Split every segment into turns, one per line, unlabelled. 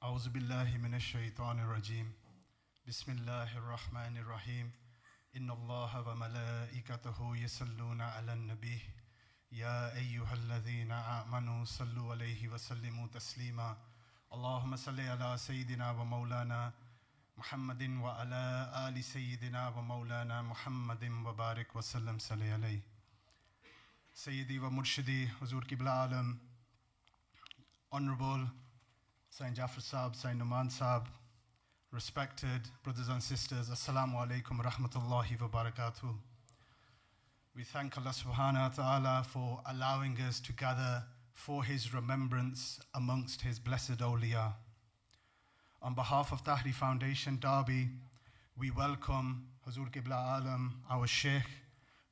أعوذ بالله من الشيطان الرجيم بسم الله الرحمن الرحيم إن الله وملائكته يصلون على النبي يا أيها الذين آمنوا صلوا عليه وسلموا تسليما اللهم صل على سيدنا ومولانا محمد وعلى آل سيدنا ومولانا محمد وبارك وسلم صلى عليه سيدي ومرشدي حضور قبلہ عالم Honorable Sayyid Jafar Saab, Sayyid Numan Saab, respected brothers and sisters, Assalamu alaikum rahmatullahi wa barakatuh. We thank Allah subhanahu wa ta'ala for allowing us to gather for His remembrance amongst His blessed awliya. On behalf of Tahri Foundation Derby, we welcome Hazur Qibla Alam, our Sheikh,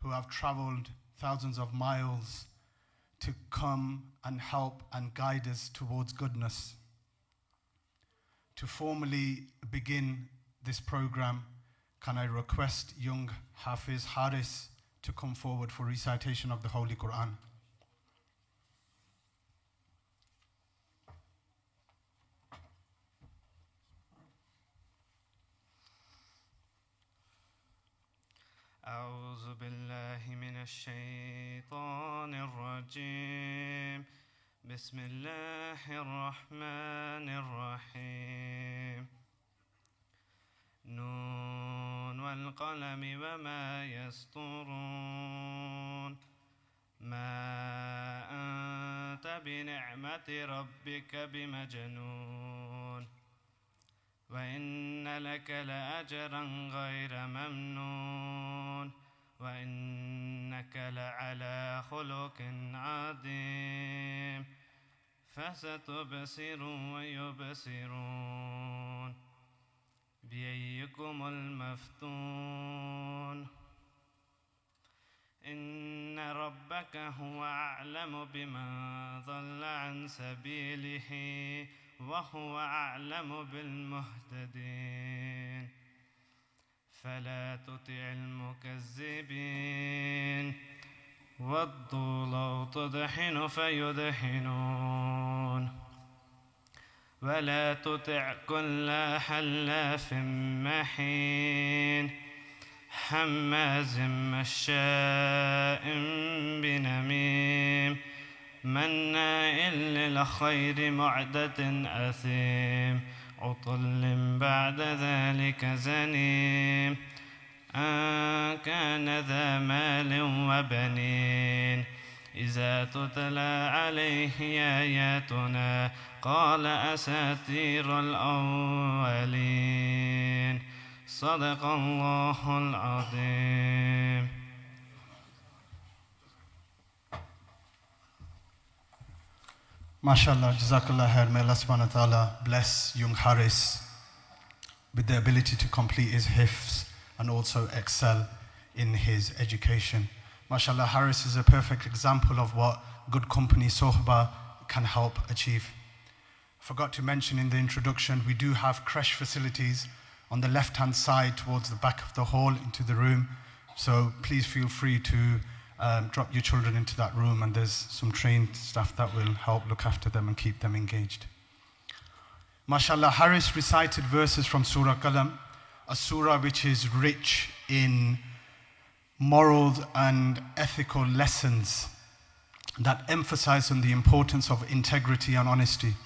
who have traveled thousands of miles to come and help and guide us towards goodness. To formally begin this program, can I request young Hafiz Haris to come forward for recitation of the Holy Quran.
أعوذ بالله من الشيطان الرجيم بسم الله الرحمن الرحيم نون والقلم وما يسطرون ما أنت بنعمة ربك بمجنون وإن لك لأجرا غير ممنون وإنك لعلى خلق عظيم فستبصر ويبصرون بأيكم المفتون إن ربك هو أعلم بمن ضل عن سبيله وهو أعلم بالمهتدين فلا تطع المكذبين ودوا لو تدحن فيدحنون ولا تطع كل حلاف مهين هماز مشاء بنميم مناع للخير معتد أثيم عتل بعد ذلك زنيم أن كان ذا مال وبنين إذا تتلى عليه آياتنا قال أساطير الأولين صدق الله العظيم.
MashaAllah, Jazakallah khair. May Allah subhanahu wa ta'ala bless young Haris with the ability to complete his hifz and also excel in his education. MashaAllah, Haris is a perfect example of what good company, sohbah, can help achieve. I forgot to mention in the introduction, we do have creche facilities on the left-hand side towards the back of the hall into the room. So please feel free to drop your children into that room, and there's some trained staff that will help look after them and keep them engaged. MashaAllah, Haris recited verses from Surah Qalam, a surah which is rich in moral and ethical lessons that emphasize on the importance of integrity and honesty.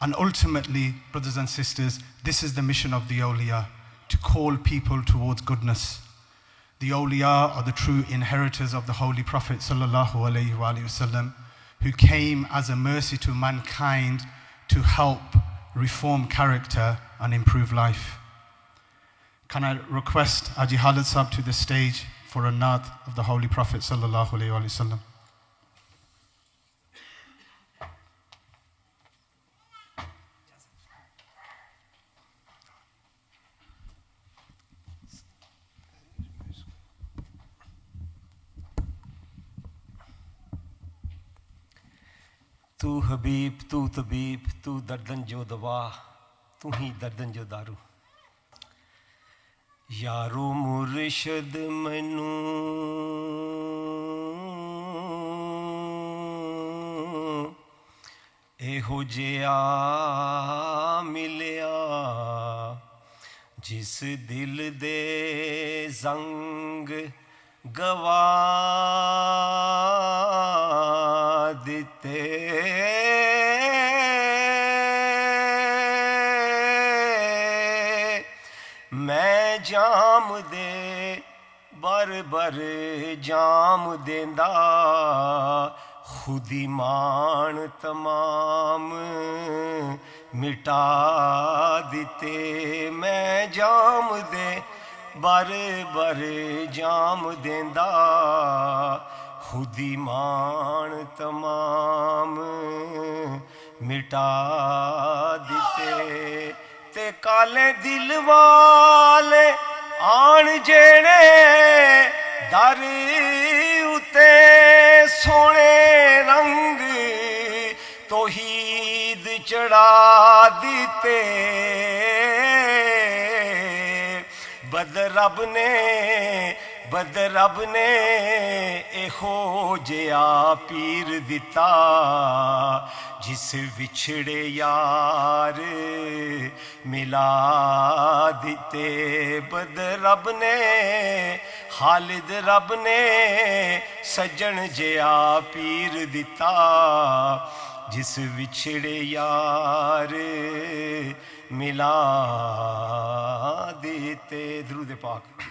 And ultimately, brothers and sisters, this is the mission of the awliya, to call people towards goodness. The awliya are the true inheritors of the Holy Prophet sallallahu alaihi wasallam, who came as a mercy to mankind to help reform character and improve life. Can I request Haji Khalid Saab to the stage for a naat of the Holy Prophet sallallahu alaihi wasallam.
تو حبیب تو طبیب تو دردن جو دوا تو ہی دردن جو دارو یارو مرشد منو اے ਇਹੋ ਜਿਹਾ ਮਿਲਿਆ ਜਿਸ ਦਿਲ ਦੇ ਜ਼ੰਗ ਗਵਾ ਦਿੱਤੇ ਮੈਂ ਜਾਮ ਦੇ ਬਰ ਬਰ ਜਾਮ ਦੇਂਦਾ ਖੁਦੀ ਮਾਣ ਤਮਾਮ ਮਿਟਾ ਦਿੱਤੇ ਮੈਂ ਜਾਮ ਦੇ ਬਰ ਬਰ ਜਾਮ ਦੇਂਦਾ ਖੁਦੀ ਮਾਣ ਤਮਾਮ ਮਿਟਾ ਦਿੱਤੇ ਤੇ ਕਾਲੇ ਦਿਲ ਵਾਲੇ ਆਣ ਜਿਹੜੇ ਦਰ ਉਤੇ ਸੋਹਣੇ ਰੰਗ ਤੋਹੀਦ ਚੜਾ ਦਿੱਤੇ ਬਦ ਰੱਬ ਨੇ ਇਹੋ ਜਿਹਾ ਪੀਰ ਦਿੱਤਾ ਜਿਸ ਵਿਛੜੇ ਯਾਰ ਮਿਲਾ ਦਿੱਤੇ ਬਦ ਰੱਬ ਨੇ ਖਾਲਿਦ ਰੱਬ ਨੇ ਸੱਜਣ ਜਿਹਾ ਪੀਰ ਦਿੱਤਾ ਜਿਸ ਵਿਛੜੇ ਯਾਰ ਮਿਲਾ ਦਿੱਤੇ ਦਰੂਦ ਪਾਕ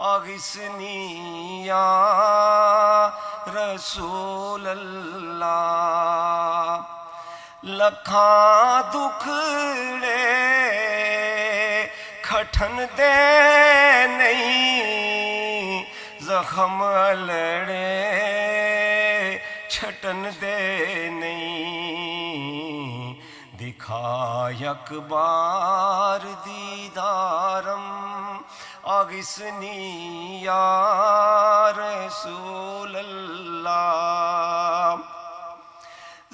اغثنی یا رسول اللہ لکھاں دکھڑے کھٹن دے نہیں زخم لڑے چھٹن دے نہیں دکھا یک بار دیدارم اغثنی یا رسول اللہ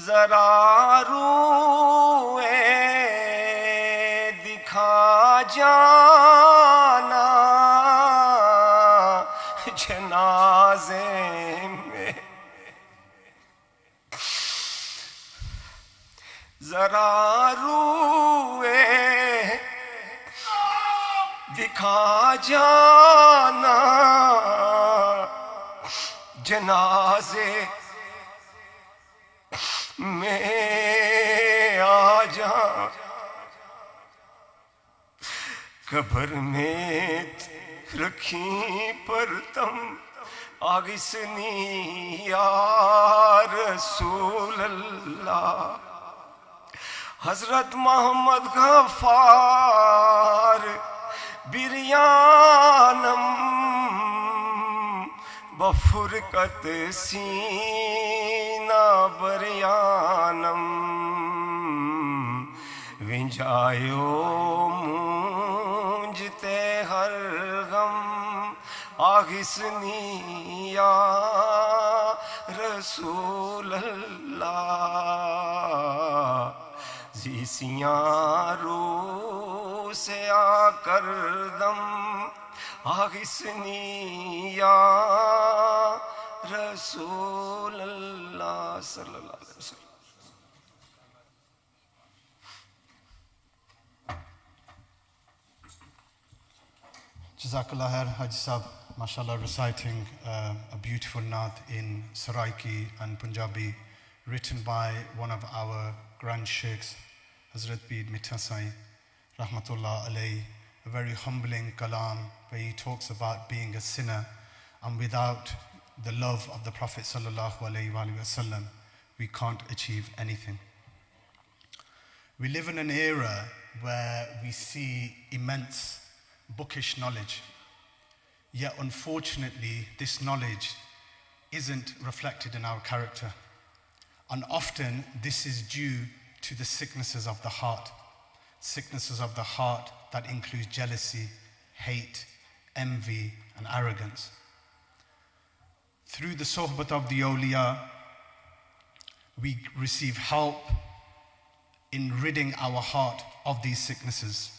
ذرا روئے دکھا جانا جنازے میں ذرا روئے دکھا جانا جنازے میں آ جا قبر میں رکھی پر تم اغثنی یا رسول اللہ حضرت محمد غفار بریانم بفرقت سینہ بریانم ونجایو مونجتے ہر غم اغثنی یا رسول اللہ زیسیاں رو سے آ کر دم اغثنی یا رسول اللہ صلی اللہ علیہ وسلم.
Jazakallah khair, Haji Sahab, mashallah, reciting a beautiful naat in Saraiki and Punjabi, written by one of our grand sheikhs, Hazrat Peer Mita Sai, rahmatullah alayhi, a very humbling kalam where he talks about being a sinner, and without the love of the Prophet sallallahu alayhi wa sallam, we can't achieve anything. We live in an era where we see immense bookish knowledge, yet unfortunately this knowledge isn't reflected in our character, and often this is due to the sicknesses of the heart that include jealousy, hate, envy and arrogance. Through the sohbat of the awliya, we receive help in ridding our heart of these sicknesses,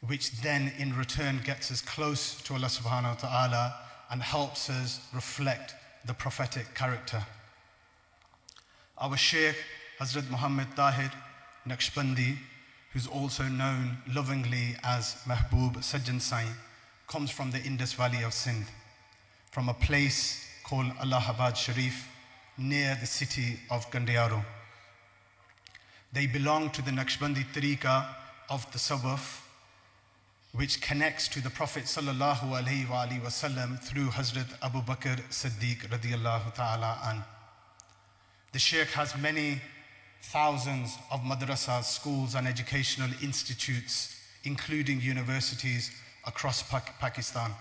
which then in return gets us close to Allah subhanahu wa ta'ala and helps us reflect the prophetic character. Our Shaykh, Hazrat Muhammad Tahir Naqshbandi, who's also known lovingly as Mahbub Sajjan Sai, comes from the Indus Valley of Sindh, from a place called Allahabad Sharif, near the city of Gandiaru. They belong to the Naqshbandi Tariqa of the Tasawwuf, which connects to the Prophet sallallahu alaihi wasallam through Hazrat Abu Bakr Siddiq radiyallahu ta'ala an. The Sheikh has many thousands of madrasas, schools and educational institutes, including universities across Pakistan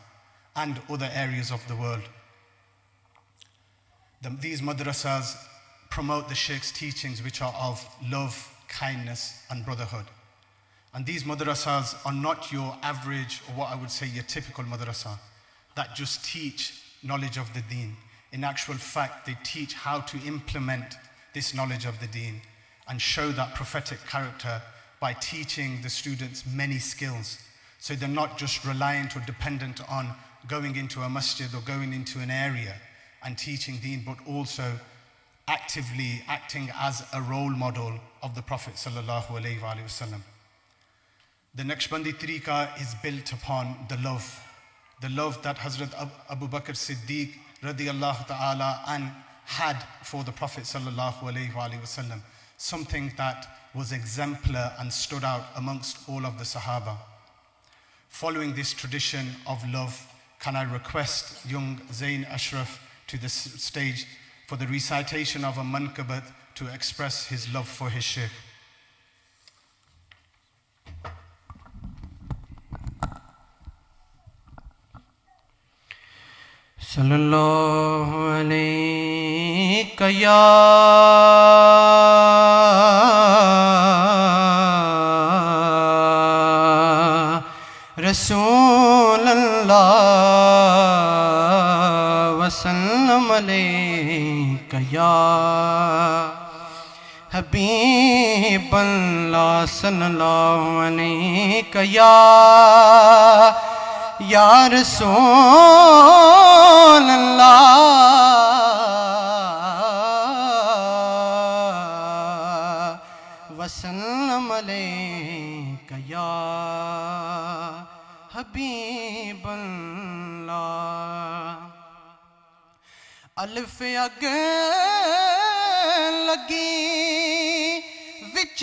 and other areas of the world. These madrasas promote the Sheikh's teachings, which are of love, kindness and brotherhood. And these madrasas are not your average, or what I would say your typical madrasa, that just teach knowledge of the deen. In actual fact, they teach how to implement this knowledge of the deen and show that prophetic character by teaching the students many skills. So they're not just reliant or dependent on going into a masjid or going into an area and teaching deen, but also actively acting as a role model of the Prophet sallallahu alaihi wasallam. The Naqshbandi Tariqa is built upon the love that Hazrat Abu Bakr Siddiq radiyallahu ta'ala an had for the Prophet sallallahu alaihi wasallam, something that was exemplar and stood out amongst all of the Sahaba. Following this tradition of love, can I request young Zain Ashraf to the stage for the recitation of a manqabat to express his love for his Shaykh.
Sallallahu alayka ya Rasulallah wa sallam alayka ya Habiballah sallallahu alayka ya Rasulallah wa sallam alayka ya Habiballah. Alif ag lagi vich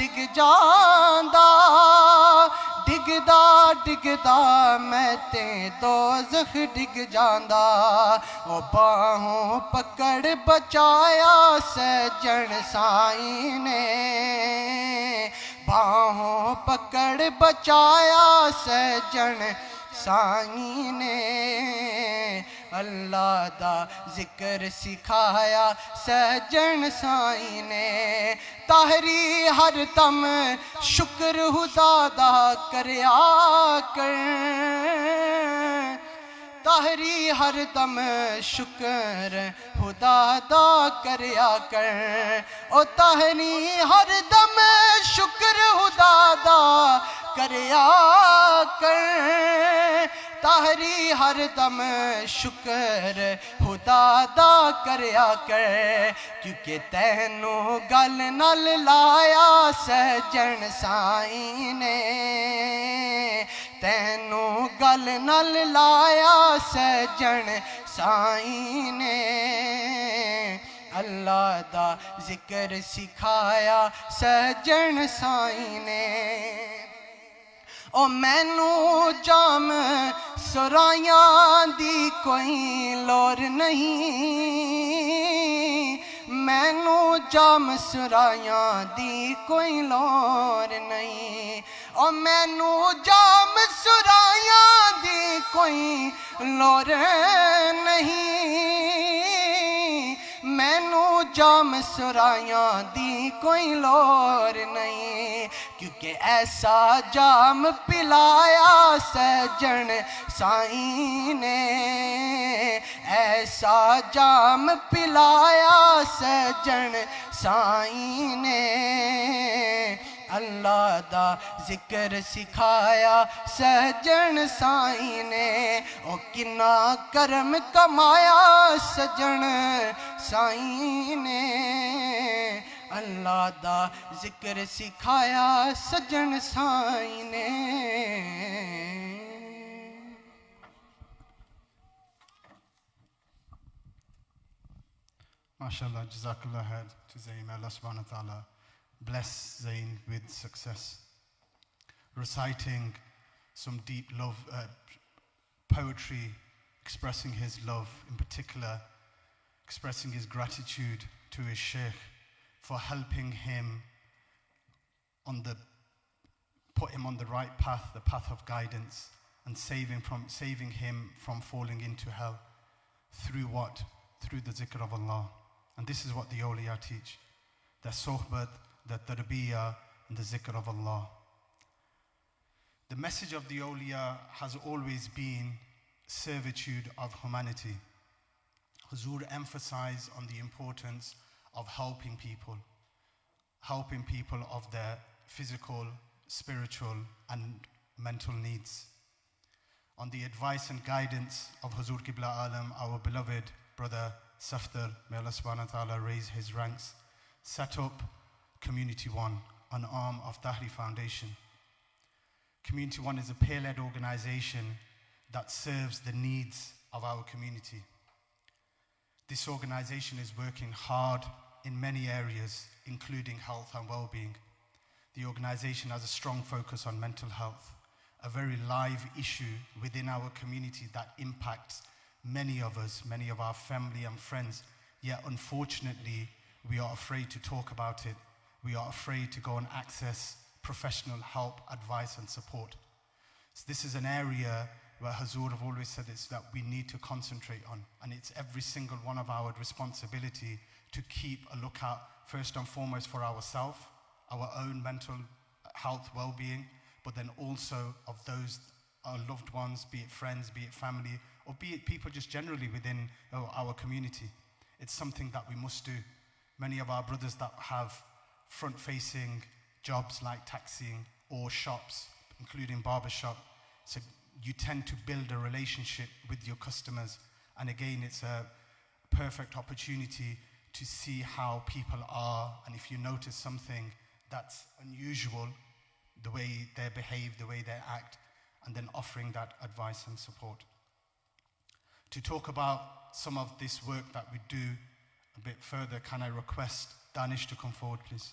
ڈگ جاندا ڈگدا ڈگدا میں تے دوزخ ڈگ جاندا او باہوں پکڑ بچایا سجن سائیں نے باہوں پکڑ بچایا سجن سائیں نے اللہ دا ذکر سکھایا سجن سائیں نے طاہری ہر دم شکر خدا دا کریا کر طاہری ہر دم شکر خدا دا کریا کر او طاہری ہر دم شکر خدا دا کریا کر طاہری ہر دم شکر خدا دا کریا کر کیونکہ تینوں گل نال لایا سجن سائیں نے تینوں گل نال لایا سجن سائیں نے اللہ دا ذکر سکھایا سجن سائیں نے او مینوں جام سرائیاں دی کوئی لوڑ نہیں مینوں جام سرائیاں دی کوئی لوڑ نہیں او مینوں جام سرائیاں دی کوئی لوڑ نہیں مینوں جام سرائیاں دی کوئی لوڑ نہیں کیونکہ ایسا جام پلایا سجن سائیں نے ایسا جام پلایا سجن سائیں نے اللہ دا ذکر سکھایا سجن سائیں نے او کنا کرم کمایا سجن سائیں نے اللہ دا ذکر سکھایا سجن سائیں نے
MashaAllah, Jazakallah khair to Zayn. May Allah subhanahu wa ta'ala bless Zayn with success. Reciting some deep love, poetry, expressing his love, in particular, expressing his gratitude to his sheikh for helping him put him on the right path, the path of guidance, and saving him from falling into hell. Through what? Through the zikr of Allah. And this is what the awliya teach. The sohbat, the tarbiyah, and the zikr of Allah. The message of the awliya has always been servitude of humanity. Huzur emphasized on the importance of helping people of their physical, spiritual, and mental needs. On the advice and guidance of Huzur Qibla Alam, our beloved brother Safdar, may Allah subhanahu wa ta'ala raise his ranks, set up Community One, an arm of Tahri Foundation. Community One is a peer-led organization that serves the needs of our community. This organization is working hard in many areas, including health and well-being. The organization has a strong focus on mental health, a very live issue within our community that impacts many of us, many of our family and friends, yet unfortunately we are afraid to talk about it. We are afraid to go and access professional help, advice and support. So this is an area where Huzur have always said it's that we need to concentrate on, and it's every single one of our responsibility to keep a lookout first and foremost for ourselves, our own mental health, well-being, but then also of those our loved ones, be it friends, be it family, or be it people just generally within our community. It's something that we must do. Many of our brothers that have front-facing jobs like taxiing or shops, including barbershop, so you tend to build a relationship with your customers. And again, it's a perfect opportunity to see how people are, and if you notice something that's unusual, the way they behave, the way they act, and then offering that advice and support. To talk about some of this work that we do a bit further, can I request Danish to come forward, please?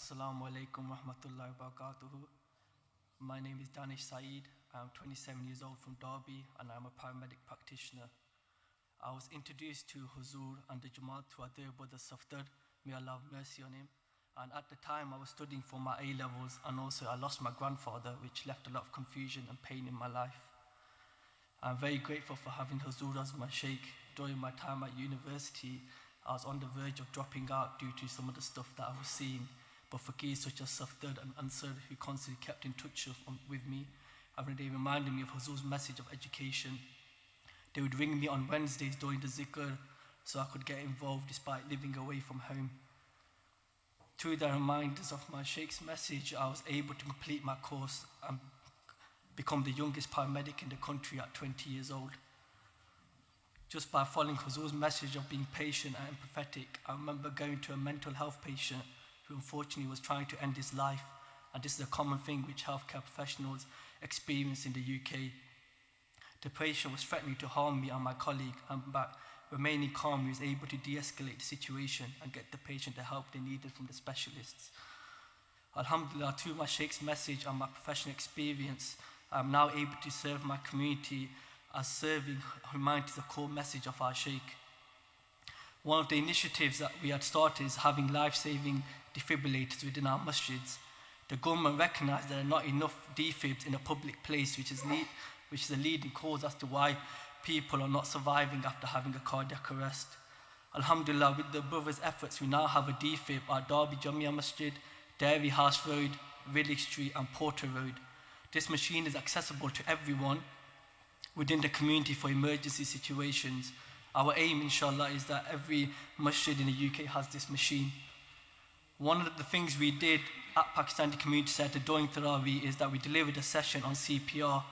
Assalamu alaikum wa rahmatullahi wa barakatuhu. My name is Danish Saeed. I'm 27 years old from Derby and I'm a paramedic practitioner. I was introduced to Huzur and the Jamaat through our dear brother Safdar. May Allah have mercy on him. And at the time I was studying for my A-levels and also I lost my grandfather, which left a lot of confusion and pain in my life. I'm very grateful for having Huzur as my sheikh. During my time at university, I was on the verge of dropping out due to some of the stuff that I was seeing. But faqirs such as Safdar and Ansar, who constantly kept in touch with me, every day reminded me of Huzur's message of education. They would ring me on Wednesdays during the zikr so I could get involved despite living away from home. Through the reminders of my sheikh's message, I was able to complete my course and become the youngest paramedic in the country at 20 years old. Just by following Huzur's message of being patient and empathetic, I remember going to a mental health patient who unfortunately was trying to end his life, and this is a common thing which healthcare professionals experience in the UK. The patient was threatening to harm me and my colleague, and by remaining calm, he was able to de-escalate the situation and get the patient the help they needed from the specialists. Alhamdulillah, through my sheikh's message and my professional experience, I'm now able to serve my community as serving humanity is a core message of our sheikh. One of the initiatives that we had started is having life-saving defibrillators within our masjids. The government recognised there are not enough defibs in a public place, which is a leading cause as to why people are not surviving after having a cardiac arrest. Alhamdulillah, with the brothers' efforts, we now have a defib at Derby Jamia Masjid, Dairy House Road, Village Street and Porter Road. This machine is accessible to everyone within the community for emergency situations. Our aim, inshallah, is that every masjid in the UK has this machine. One of the things we did at Pakistani Community Centre during Taraweeh is that we delivered a session on CPR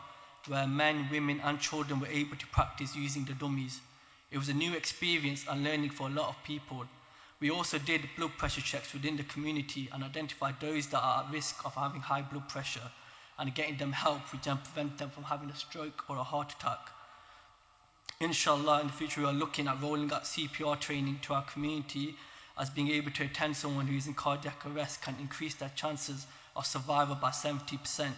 where men, women and children were able to practice using the dummies. It was a new experience and learning for a lot of people. We also did blood pressure checks within the community and identified those that are at risk of having high blood pressure and getting them help which can prevent them from having a stroke or a heart attack. Inshallah, in the future we are looking at rolling out CPR training to our community, as being able to attend someone who is in cardiac arrest can increase their chances of survival by 70%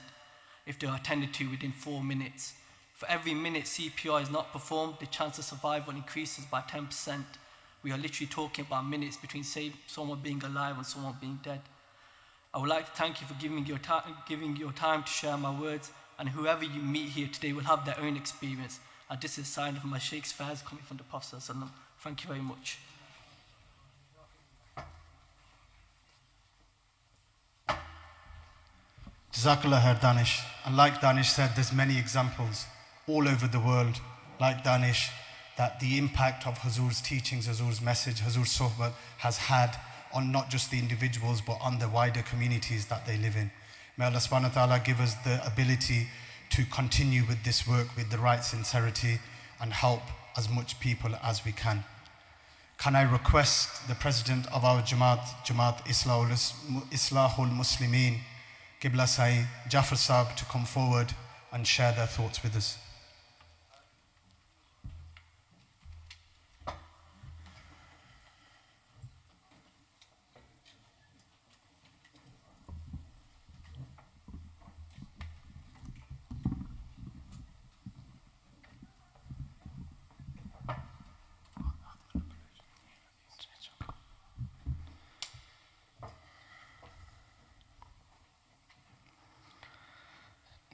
if they are attended to within 4 minutes. For every minute CPR is not performed, the chance of survival increases by 10%. We are literally talking about minutes between someone being alive and someone being dead. I would like to thank you for giving your time to share my words, and whoever you meet here today will have their own experience. And this is a sign of my sheikh's fairs coming from the Prophet ﷺ. Thank you very much.
Jazakallah khair, Danish. And like Danish said, there's many examples all over the world, like Danish, that the impact of Huzur's teachings, Huzur's message, Huzur's sohbet has had on not just the individuals, but on the wider communities that they live in. May Allah subhanahu wa ta'ala give us the ability to continue with this work with the right sincerity and help as much people as we can. Can I request the President of our Jamaat Islahul Muslimeen, Qibla Sai Jafar Saab, to come forward and share their thoughts with us.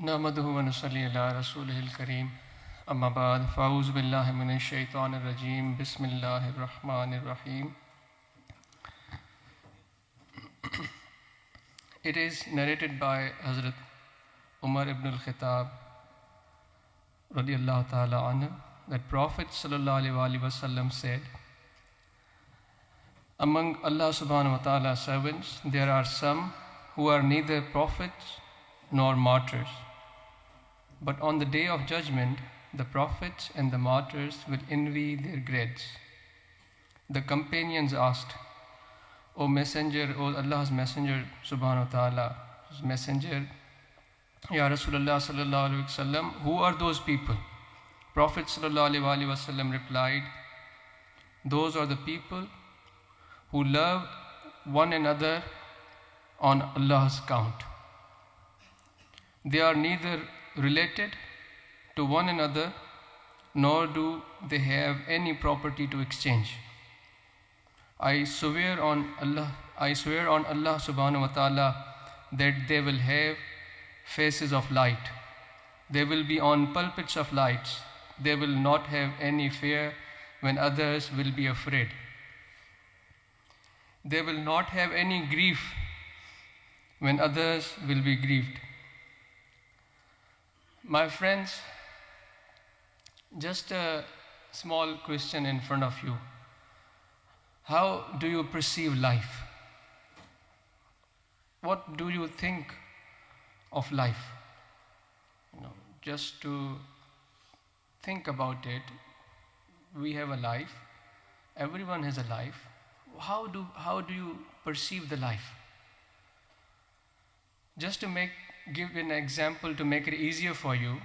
نحمده ونصلي على رسوله الكريم أما بعد فأعوذ بالله من الشيطان الرجيم بسم الله الرحمن الرحيم. It is narrated by Hazrat Umar ibn al-Khattab radiyallahu ta'ala anhu that Prophet sallallahu alaihi wasallam said, among Allah subhanahu wa ta'ala's servants there are some who are neither prophets nor martyrs. But on the day of judgment, the prophets and the martyrs will envy their grades. The companions asked, O Messenger, O Allah's Messenger, subhanahu wa ta'ala, His Messenger, Ya Rasulullah sallallahu alayhi wa sallam, who are those people? Prophet sallallahu alayhi wa sallam replied, those are the people who love one another on Allah's count. They are neither related to one another, nor do they have any property to exchange. I swear on Allah subhanahu wa ta'ala that they will have faces of light. They will be on pulpits of lights. They will not have any fear when others will be afraid. They will not have any grief when others will be grieved. My friends, just a small question in front of you. How do you perceive life? What do you think of life? Just to think about it, we have a life. Everyone has a life. How do you perceive the life? Just to give an example to make it easier for you,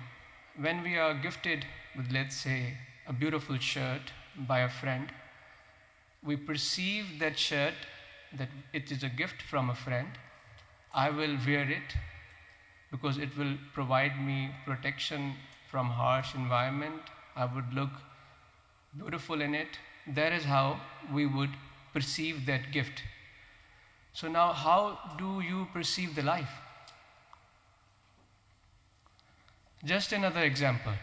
when we are gifted with, let's say, a beautiful shirt by a friend, we perceive that shirt, that it is a gift from a friend. I will wear it because it will provide me protection from harsh environment. I would look beautiful in it. That is how we would perceive that gift. So now, how do you perceive the life? Just another example.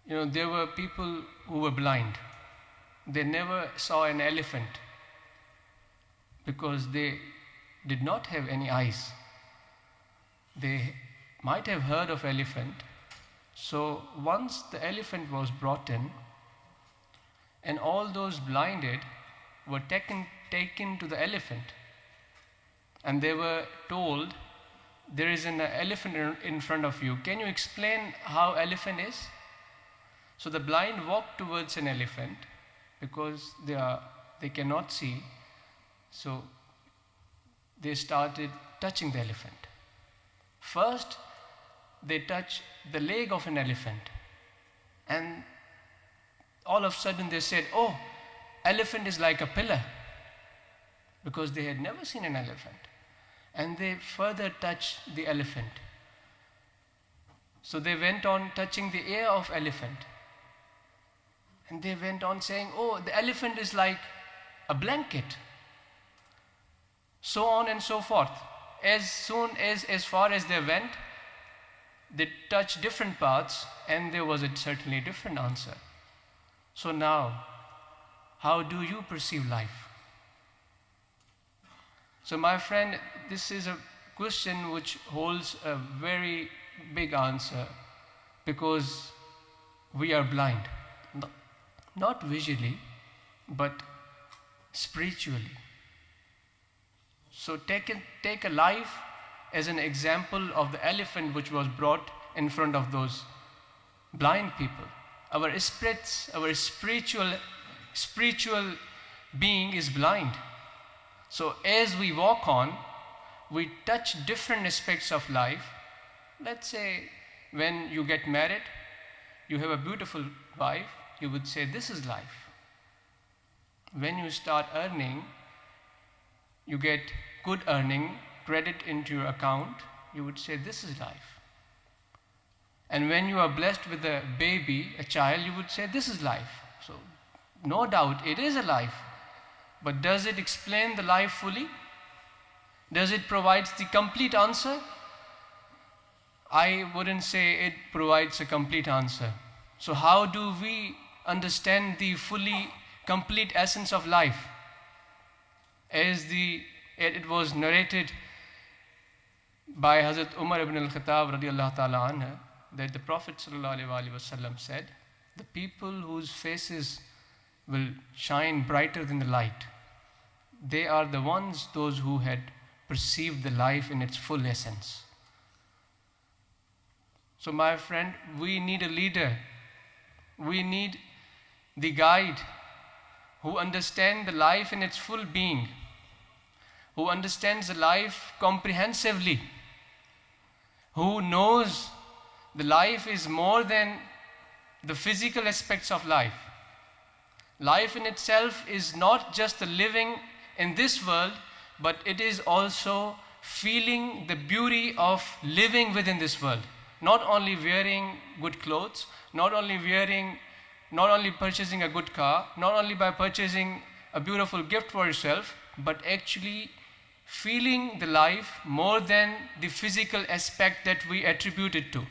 There were people who were blind. They never saw an elephant because they did not have any eyes. They might have heard of elephant. So once the elephant was brought in, and all those blinded were taken to the elephant, and they were told, there is an elephant in front of you. Can you explain how elephant is? So the blind walked towards an elephant because they cannot see. So they started touching the elephant. First, they touched the leg of an elephant, and all of a sudden they said, oh, elephant is like a pillar, because they had never seen an elephant. And they further touched the elephant. So they went on touching the ear of elephant. And they went on saying, oh, the elephant is like a blanket. So on and so forth. As far as they went, they touched different parts, and there was a certainly different answer. So now, how do you perceive life? So my friend, this is a question which holds a very big answer, because we are blind. Not visually, but spiritually. So take a life as an example of the elephant which was brought in front of those blind people. Our spirits, our spiritual being is blind. So as we walk on, we touch different aspects of life. Let's say when you get married, you have a beautiful wife, you would say, this is life. When you start earning, you get good earning, credit into your account, you would say, this is life. And when you are blessed with a baby, a child, you would say, this is life. So no doubt it is a life. But does it explain the life fully? Does it provide the complete answer? I wouldn't say it provides a complete answer. So how do we understand the complete essence of life? As it was narrated by Hazrat Umar ibn al-Khattab radiyallahu ta'ala anhu, that the Prophet sallallahu alaihi wasallam said, the people whose faces will shine brighter than the light, they are the ones, those who had perceived the life in its full essence. So my friend, we need a leader. We need the guide who understands the life in its full being, who understands the life comprehensively, who knows the life is more than the physical aspects of life. Life in itself is not just the living in this world, but it is also feeling the beauty of living within this world. Not only wearing good clothes, not only purchasing a good car, not only by purchasing a beautiful gift for yourself, but actually feeling the life more than the physical aspect that we attribute it to.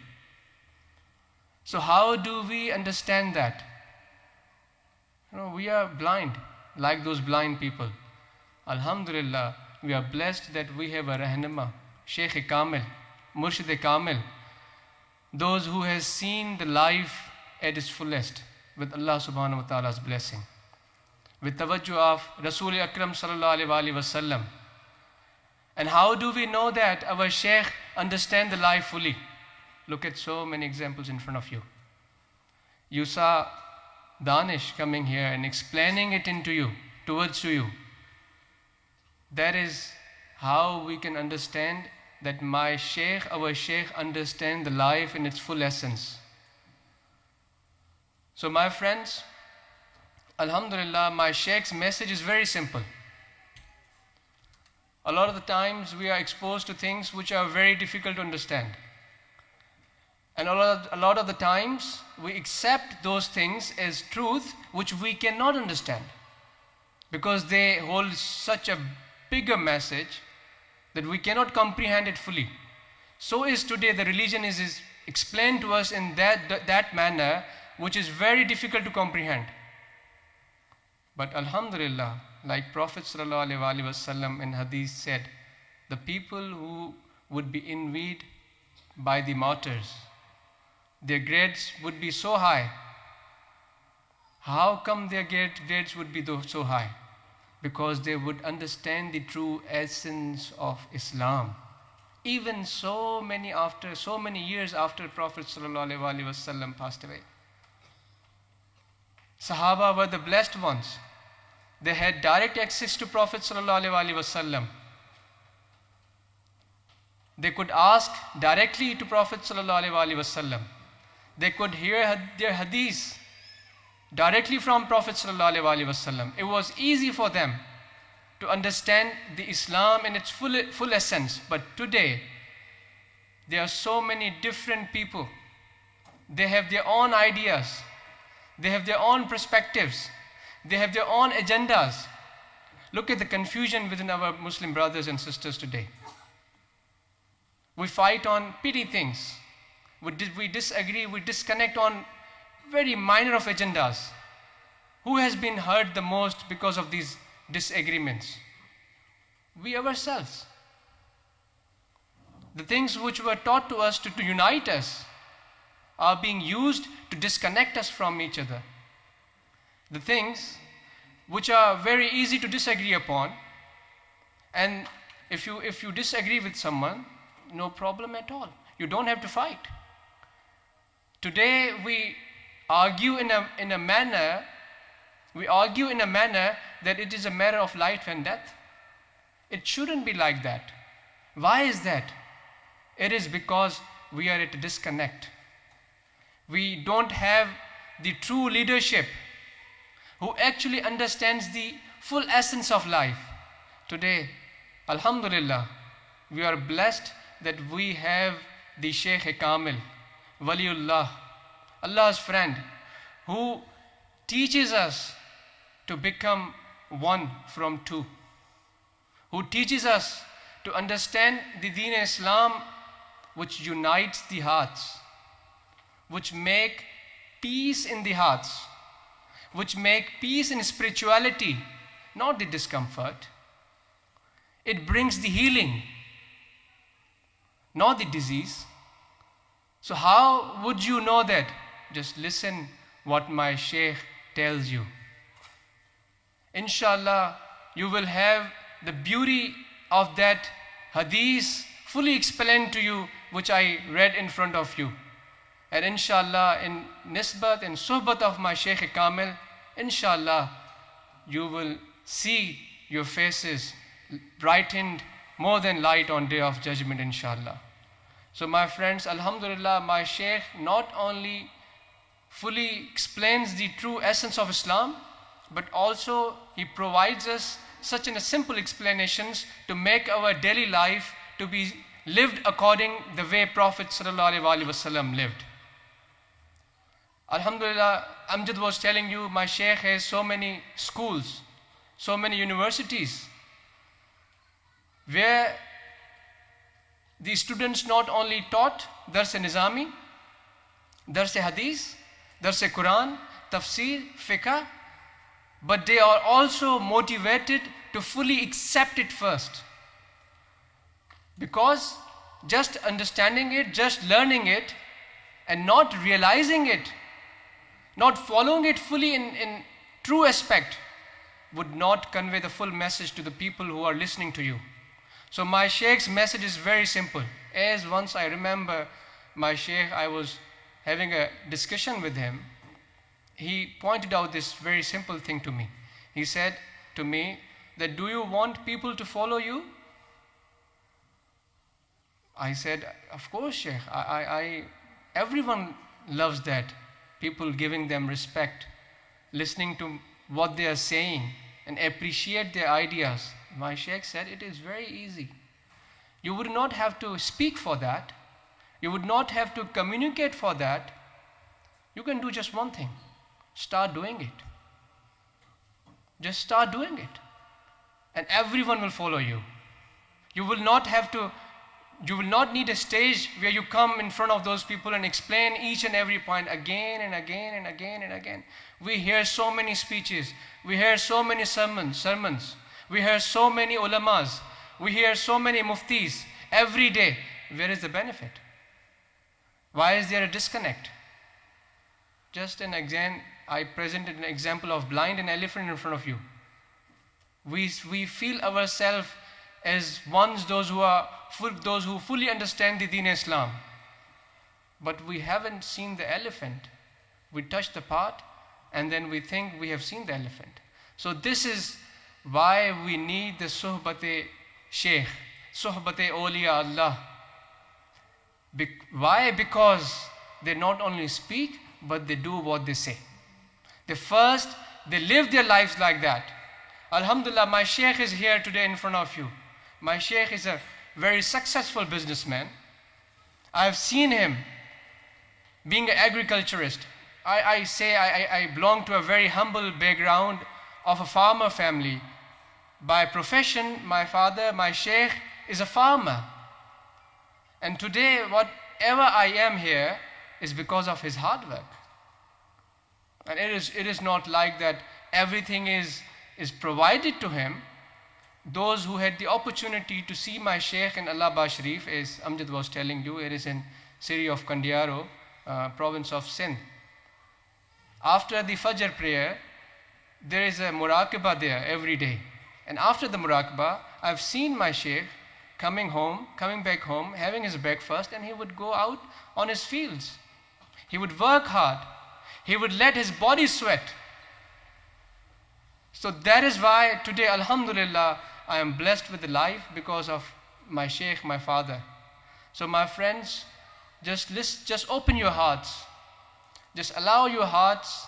So how do we understand that? We are blind, like those blind people. Alhamdulillah, we are blessed that we have a Rahnama, Sheikh Kamil, Murshid Kamil, those who has seen the life at its fullest with Allah subhanahu wa ta'ala's blessing, with tawajjuh of Rasul Akram sallallahu alaihi wasallam. And how do we know that our Sheikh understand the life fully? Look at so many examples in front of you. You saw Danish coming here and explaining it towards you. That is how we can understand that our Sheikh understand the life in its full essence. So my friends, Alhamdulillah, my Sheikh's message is very simple. A lot of the times we are exposed to things which are very difficult to understand. And a lot of the times we accept those things as truth which we cannot understand, because they hold such a bigger message that we cannot comprehend it fully. So is today the religion is explained to us in that manner which is very difficult to comprehend. But Alhamdulillah, like Prophet sallallahu alaihi wasallam in hadith said, the people who would be envied by the martyrs, their grades would be so high. How come their grades would be so high? Because they would understand the true essence of Islam. Even so many years after Prophet sallallahu alaihi wasallam passed away. Sahaba were the blessed ones. They had direct access to Prophet sallallahu alaihi wasallam. They could ask directly to Prophet sallallahu alaihi wasallam. They could hear their hadiths directly from Prophet sallallahu alaihi wasallam. It was easy for them to understand the Islam in its full essence. But today, there are so many different people. They have their own ideas. They have their own perspectives. They have their own agendas. Look at the confusion within our Muslim brothers and sisters today. We fight on petty things. We disagree, we disconnect on very minor of agendas. Who has been hurt the most because of these disagreements? We ourselves. The things which were taught to us to unite us are being used to disconnect us from each other. The things which are very easy to disagree upon, and if you disagree with someone, no problem at all. You don't have to fight. Today we argue in a manner that it is a matter of life and death. It shouldn't be like that. Why is that? It is because we are at a disconnect. We don't have the true leadership who actually understands the full essence of life. Today, Alhamdulillah, we are blessed that we have the Sheikh Kamil, Waliullah, Allah's friend, who teaches us to become one from two, who teaches us to understand the Deen Islam, which unites the hearts, which make peace in the hearts, which make peace in spirituality, not the discomfort. It brings the healing, not the disease. So how would you know that? Just listen what my Shaykh tells you. Inshallah, you will have the beauty of that hadith fully explained to you, which I read in front of you. And inshallah, in nisbat and suhbat of my Shaykh Kamil, inshallah, you will see your faces brightened more than light on Day of Judgment, inshallah. So my friends, Alhamdulillah, my Shaykh not only fully explains the true essence of Islam, but also he provides us such in a simple explanations to make our daily life to be lived according the way Prophet sallallahu alaihi wasallam lived. Alhamdulillah, Amjad was telling you, my Shaykh has so many schools, so many universities, where the students not only taught Dars-e-Nizami, Dars-e-Hadith, Dars-e-Quran, Tafsir, Fiqh, but they are also motivated to fully accept it first. Because just understanding it, just learning it, and not realizing it, not following it fully in true aspect, would not convey the full message to the people who are listening to you. So my Shaykh's message is very simple. As once I remember my Shaykh, I was having a discussion with him. He pointed out this very simple thing to me. He said to me that, do you want people to follow you? I said, of course, Shaykh. Everyone loves that. People giving them respect, listening to what they are saying and appreciate their ideas. My Shaykh said, it is very easy. You would not have to speak for that. You would not have to communicate for that. You can do just one thing. Start doing it. Just start doing it. And everyone will follow you. You will not need a stage where you come in front of those people and explain each and every point again and again and again and again. We hear so many speeches. We hear so many sermons. We hear so many ulamas. We hear so many muftis every day. Where is the benefit? Why is there a disconnect? Just an example, I presented an example of blind and elephant in front of you. We feel ourselves as those who fully understand the Deen Islam. But we haven't seen the elephant. We touch the part and then we think we have seen the elephant. So this is why we need the Suhbat-e Shaykh, Suhbat-e Awliya Allah. Why? Because they not only speak, but they do what they say. They live their lives like that. Alhamdulillah, my Shaykh is here today in front of you. My Shaykh is a very successful businessman. I have seen him being an agriculturist. I belong to a very humble background of a farmer family. By profession, my father, my Shaykh, is a farmer. And today, whatever I am here is because of his hard work. And it is not like that everything is provided to him. Those who had the opportunity to see my Shaykh in Allahabad Sharif, as Amjad was telling you, it is in city of Kandiaro, province of Sindh. After the Fajr prayer, there is a muraqabah there every day. And after the muraqabah, I've seen my Shaykh coming back home, having his breakfast, and he would go out on his fields. He would work hard. He would let his body sweat. So that is why today, alhamdulillah, I am blessed with the life because of my Shaykh, my father. So my friends, just open your hearts. Just allow your hearts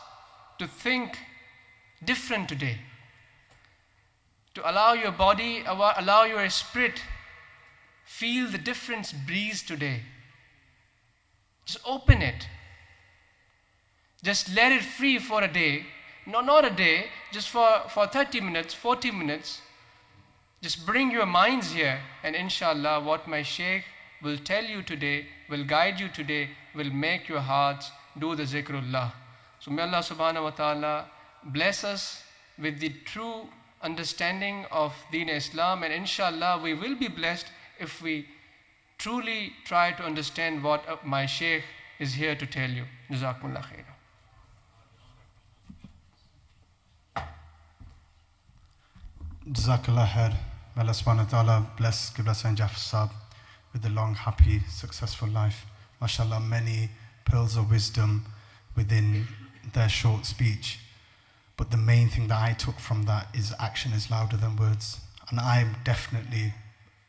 to think different today. To allow your body, allow your spirit feel the different breeze today. Just open it. Just let it free for a day. No, not a day, just for 30 minutes, 40 minutes. Just bring your minds here, and inshallah, what my Shaykh will tell you today, will guide you today, will make your hearts do the zikrullah. So may Allah subhanahu wa ta'ala bless us with the true understanding of Deen Islam, and inshallah, we will be blessed if we truly try to understand what my Shaykh is here to tell you. Jazakumullah khair.
Jazakallah khair. May Allah subhanahu wa ta'ala bless Qibla Sayyid Jafar Sahib with a long, happy, successful life. MashaAllah, many pearls of wisdom within their short speech. But the main thing that I took from that is action is louder than words. And I'm definitely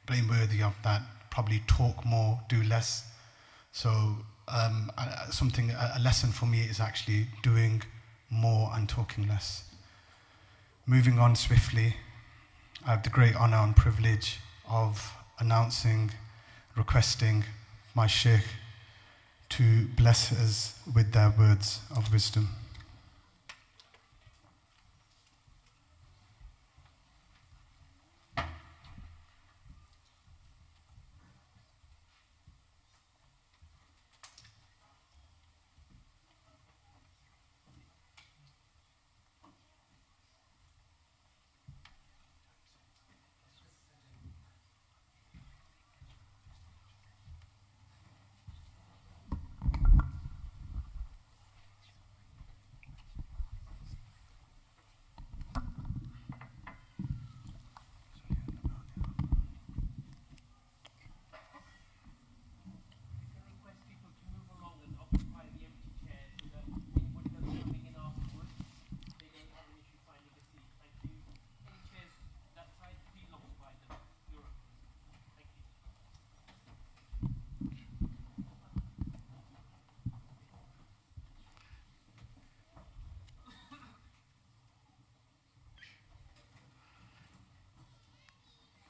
blameworthy of that. Probably talk more, do less. So a lesson for me is actually doing more and talking less. Moving on swiftly. I have the great honor and privilege of announcing, requesting my Sheikh to bless us with their words of wisdom.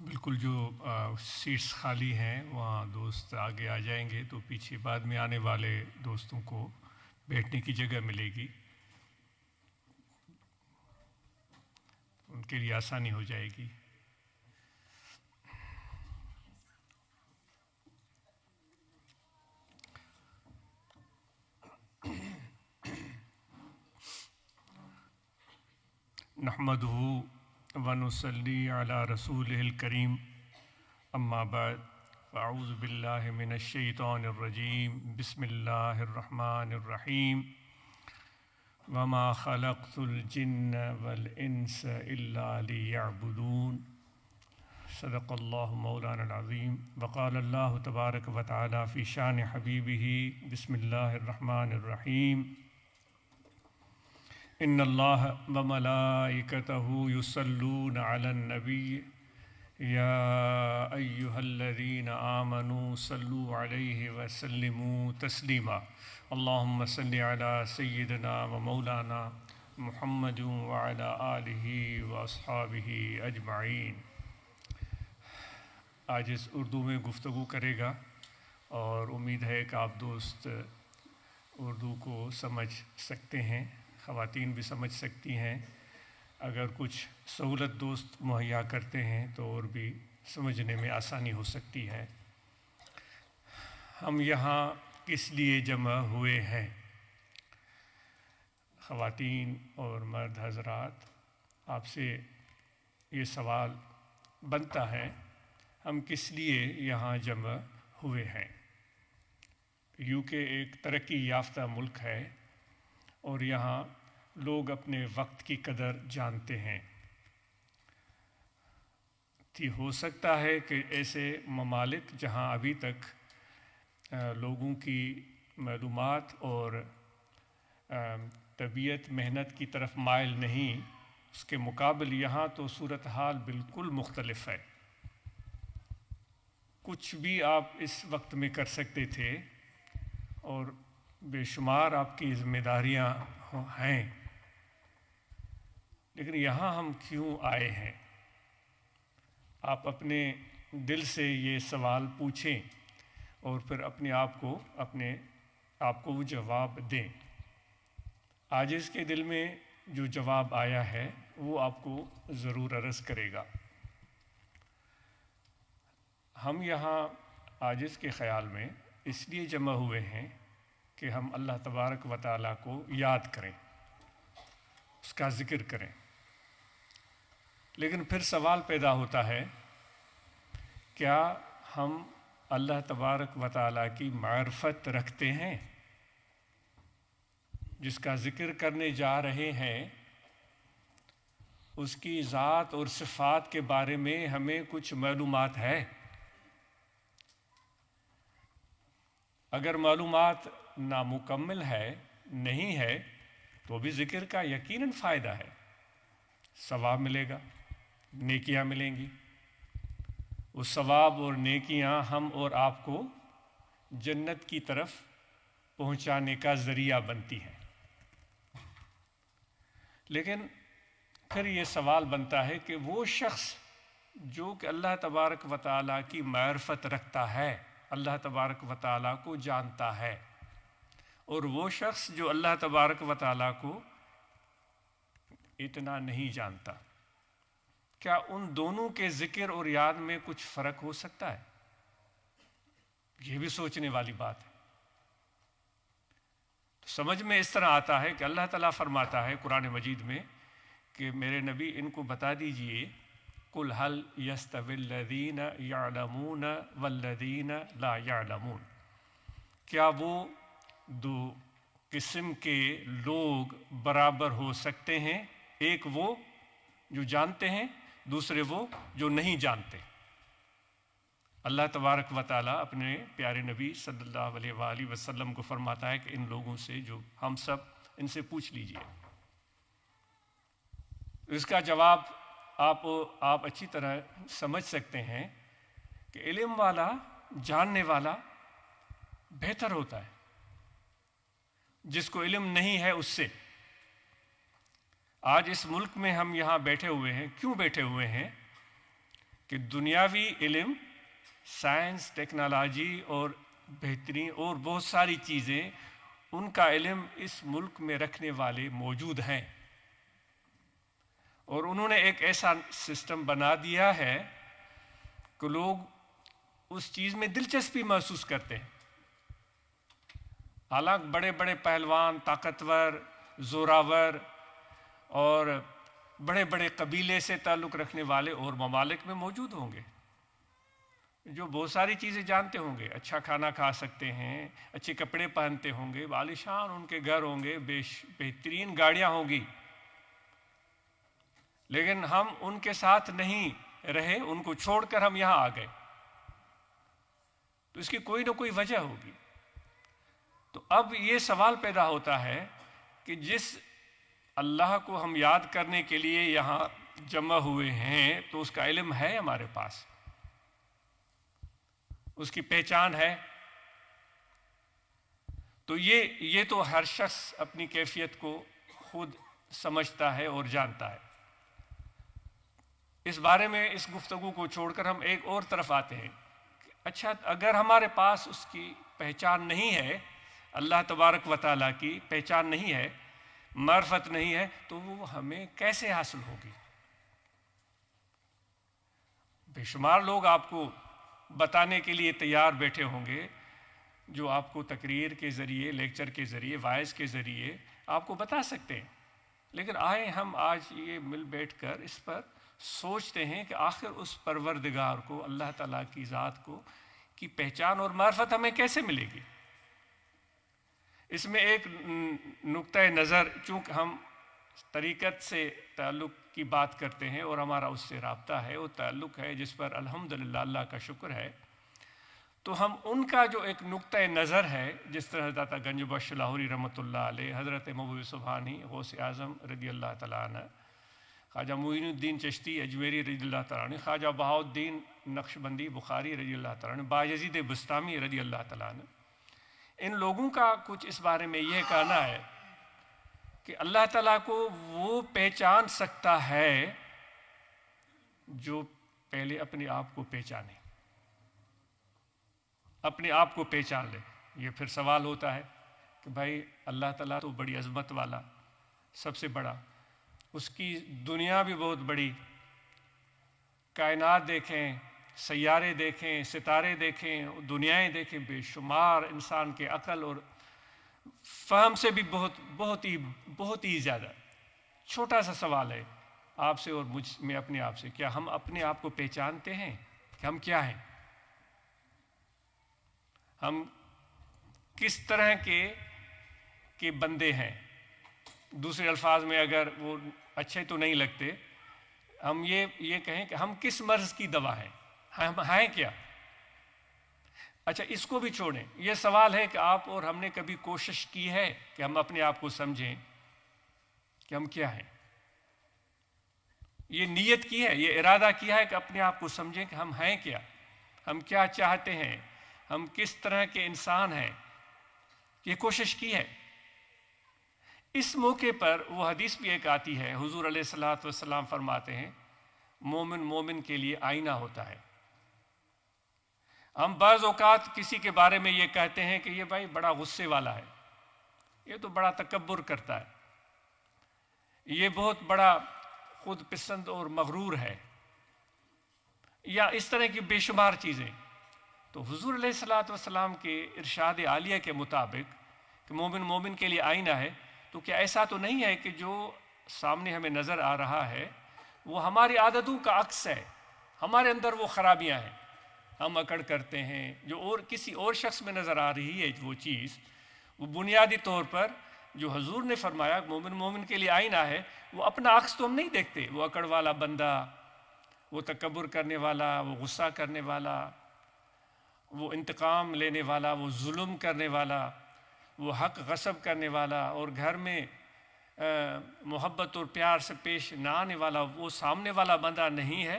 بالکل جو seats خالی ہیں وہاں دوست آگے آ جائیں گے تو پیچھے بعد میں آنے والے دوستوں کو بیٹھنے کی جگہ ملے گی، ان کے لیے آسانی ہو جائے گی. نحمدہ ونصلی علی رسولہ الکریم، اما بعد فاعوذ باللہ من الشیطان الرجیم، بسم اللہ الرحمن الرحیم. وما خلقت الجن والانس الا لیعبدون. صدق اللہ مولانا العظیم. وقال اللہ تبارک و تعالی فی شان حبیبہ، بسم اللہ الرحمن الرحیم. ان اللہ وملائکتہ یصلون علی النبی یا ایہا الذین آمنوا صلوا علیہ وسلموا تسلیما. اللہم صل علی سیدنا و مولانا محمد وعلی آلہ واصحابہ اجمعین. آج اس اردو میں گفتگو کرے گا اور امید ہے کہ آپ دوست اردو کو سمجھ سکتے ہیں، خواتین بھی سمجھ سکتی ہیں. اگر کچھ سہولت دوست مہیا کرتے ہیں تو اور بھی سمجھنے میں آسانی ہو سکتی ہے. ہم یہاں کس لیے جمع ہوئے ہیں؟ خواتین اور مرد حضرات، آپ سے یہ سوال بنتا ہے، ہم کس لیے یہاں جمع ہوئے ہیں؟ UK ایک ترقی یافتہ ملک ہے اور یہاں لوگ اپنے وقت کی قدر جانتے ہیں. ہو سکتا ہے کہ ایسے ممالک جہاں ابھی تک لوگوں کی معلومات اور طبیعت محنت کی طرف مائل نہیں، اس کے مقابل یہاں تو صورتحال بالکل مختلف ہے. کچھ بھی آپ اس وقت میں کر سکتے تھے اور بے شمار آپ کی ذمہ داریاں ہیں، لیکن یہاں ہم کیوں آئے ہیں؟ آپ اپنے دل سے یہ سوال پوچھیں اور پھر اپنے آپ کو وہ جواب دیں. آج اس کے دل میں جو جواب آیا ہے وہ آپ کو ضرور عرض کرے گا. ہم یہاں عاجز کے خیال میں اس لیے جمع ہوئے ہیں کہ ہم اللہ تبارک و تعالیٰ کو یاد کریں، اس کا ذکر کریں. لیکن پھر سوال پیدا ہوتا ہے، کیا ہم اللہ تبارک و تعالیٰ کی معرفت رکھتے ہیں؟ جس کا ذکر کرنے جا رہے ہیں اس کی ذات اور صفات کے بارے میں ہمیں کچھ معلومات ہے؟ اگر معلومات نامکمل ہے، نہیں ہے، تو بھی ذکر کا یقیناً فائدہ ہے، ثواب ملے گا، نیکیاں ملیں گی. وہ ثواب اور نیکیاں ہم اور آپ کو جنت کی طرف پہنچانے کا ذریعہ بنتی ہیں. لیکن پھر یہ سوال بنتا ہے کہ وہ شخص جو کہ اللہ تبارک و تعالیٰ کی معرفت رکھتا ہے، اللہ تبارک و تعالیٰ کو جانتا ہے، اور وہ شخص جو اللہ تبارک و تعالیٰ کو اتنا نہیں جانتا، کیا ان دونوں کے ذکر اور یاد میں کچھ فرق ہو سکتا ہے؟ یہ بھی سوچنے والی بات ہے۔ تو سمجھ میں اس طرح آتا ہے کہ اللہ تعالیٰ فرماتا ہے قرآن مجید میں کہ میرے نبی ان کو بتا دیجئے، قُلْ هَلْ يَسْتَوِي الَّذِينَ يَعْلَمُونَ وَالَّذِينَ لَا يَعْلَمُونَ، کیا وہ دو قسم کے لوگ برابر ہو سکتے ہیں؟ ایک وہ جو جانتے ہیں، دوسرے وہ جو نہیں جانتے۔ اللہ تبارک و تعالیٰ اپنے پیارے نبی صلی اللہ علیہ وآلہ وسلم کو فرماتا ہے کہ ان لوگوں سے جو ہم سب ان سے پوچھ لیجئے۔ اس کا جواب آپ اچھی طرح سمجھ سکتے ہیں کہ علم والا، جاننے والا بہتر ہوتا ہے جس کو علم نہیں ہے اس سے۔ آج اس ملک میں ہم یہاں بیٹھے ہوئے ہیں، کیوں بیٹھے ہوئے ہیں؟ کہ دنیاوی علم، سائنس، ٹیکنالوجی اور بہترین اور بہت ساری چیزیں، ان کا علم اس ملک میں رکھنے والے موجود ہیں، اور انہوں نے ایک ایسا سسٹم بنا دیا ہے کہ لوگ اس چیز میں دلچسپی محسوس کرتے ہیں۔ حالانکہ بڑے بڑے پہلوان، طاقتور، زوراور اور بڑے بڑے قبیلے سے تعلق رکھنے والے اور ممالک میں موجود ہوں گے جو بہت ساری چیزیں جانتے ہوں گے، اچھا کھانا کھا سکتے ہیں، اچھے کپڑے پہنتے ہوں گے، عالیشان ان کے گھر ہوں گے، بہترین گاڑیاں ہوں گی، لیکن ہم ان کے ساتھ نہیں رہے، ان کو چھوڑ کر ہم یہاں آ گئے، تو اس کی کوئی نہ کوئی وجہ ہوگی۔ تو اب یہ سوال پیدا ہوتا ہے کہ جس اللہ کو ہم یاد کرنے کے لیے یہاں جمع ہوئے ہیں تو اس کا علم ہے ہمارے پاس، اس کی پہچان ہے، تو یہ تو ہر شخص اپنی کیفیت کو خود سمجھتا ہے اور جانتا ہے۔ اس بارے میں اس گفتگو کو چھوڑ کر ہم ایک اور طرف آتے ہیں کہ اچھا اگر ہمارے پاس اس کی پہچان نہیں ہے، اللہ تبارک و تعالیٰ کی پہچان نہیں ہے، معرفت نہیں ہے، تو وہ ہمیں کیسے حاصل ہوگی؟ بے شمار لوگ آپ کو بتانے کے لیے تیار بیٹھے ہوں گے، جو آپ کو تقریر کے ذریعے، لیکچر کے ذریعے، وائز کے ذریعے آپ کو بتا سکتے ہیں، لیکن آئے ہم آج یہ مل بیٹھ کر اس پر سوچتے ہیں کہ آخر اس پروردگار کو، اللہ تعالیٰ کی ذات کو کی پہچان اور معرفت ہمیں کیسے ملے گی؟ اس میں ایک نقطۂ نظر، چونکہ ہم طریقت سے تعلق کی بات کرتے ہیں اور ہمارا اس سے رابطہ ہے، وہ تعلق ہے جس پر الحمدللہ اللہ کا شکر ہے، تو ہم ان کا جو ایک نقطۂ نظر ہے، جس طرح حضرت گنج بخش لاہوری رحمۃ اللہ علیہ، حضرت مبوی سبحانی غوث اعظم رضی اللہ تعالیٰ عنہ، خواجہ معین الدین چشتی اجمیری رضی اللہ تعالیٰ عنہ، خواجہ بہاؤالدین نقشبندی بخاری رضی اللہ تعالیٰ عنہ، بایزید بستامی رضی اللہ تعالیٰ عنہ، ان لوگوں کا کچھ اس بارے میں یہ کہنا ہے کہ اللہ تعالیٰ کو وہ پہچان سکتا ہے جو پہلے اپنے آپ کو پہچانے، اپنے آپ کو پہچان لے۔ یہ پھر سوال ہوتا ہے کہ بھائی اللہ تعالیٰ تو بڑی عظمت والا، سب سے بڑا، اس کی دنیا بھی بہت بڑی، کائنات دیکھیں، سیارے دیکھیں، ستارے دیکھیں، دنیایں دیکھیں، بے شمار، انسان کے عقل اور فہم سے بھی بہت ہی زیادہ۔ چھوٹا سا سوال ہے آپ سے اور مجھ میں اپنے آپ سے، کیا ہم اپنے آپ کو پہچانتے ہیں کہ ہم کیا ہیں؟ ہم کس طرح کے بندے ہیں؟ دوسرے الفاظ میں اگر وہ اچھے تو نہیں لگتے، ہم یہ کہیں کہ ہم کس مرض کی دوا ہیں، ہم ہیں کیا؟ اچھا اس کو بھی چھوڑیں، یہ سوال ہے کہ آپ اور ہم نے کبھی کوشش کی ہے کہ ہم اپنے آپ کو سمجھیں کہ ہم کیا ہیں؟ یہ نیت کی ہے، یہ ارادہ کیا ہے کہ اپنے آپ کو سمجھیں کہ ہم ہیں کیا، ہم کیا چاہتے ہیں، ہم کس طرح کے انسان ہیں، یہ کوشش کی ہے؟ اس موقع پر وہ حدیث بھی ایک آتی ہے، حضور علیہ الصلوۃ والسلام فرماتے ہیں مومن مومن کے لیے آئینہ ہوتا ہے. ہم بعض اوقات کسی کے بارے میں یہ کہتے ہیں کہ یہ بھائی بڑا غصے والا ہے, یہ تو بڑا تکبر کرتا ہے, یہ بہت بڑا خود پسند اور مغرور ہے, یا اس طرح کی بے شمار چیزیں. تو حضور علیہ الصلوۃ والسلام کے ارشاد عالیہ کے مطابق کہ مومن مومن کے لیے آئینہ ہے, تو کیا ایسا تو نہیں ہے کہ جو سامنے ہمیں نظر آ رہا ہے وہ ہماری عادتوں کا عکس ہے, ہمارے اندر وہ خرابیاں ہیں, ہم اکڑ کرتے ہیں, جو اور کسی اور شخص میں نظر آ رہی ہے وہ چیز, وہ بنیادی طور پر جو حضور نے فرمایا مومن مومن کے لیے آئینہ ہے, وہ اپنا عکس تو ہم نہیں دیکھتے. وہ اکڑ والا بندہ, وہ تکبر کرنے والا, وہ غصہ کرنے والا, وہ انتقام لینے والا, وہ ظلم کرنے والا, وہ حق غصب کرنے والا, اور گھر میں محبت اور پیار سے پیش نہ آنے والا, وہ سامنے والا بندہ نہیں ہے,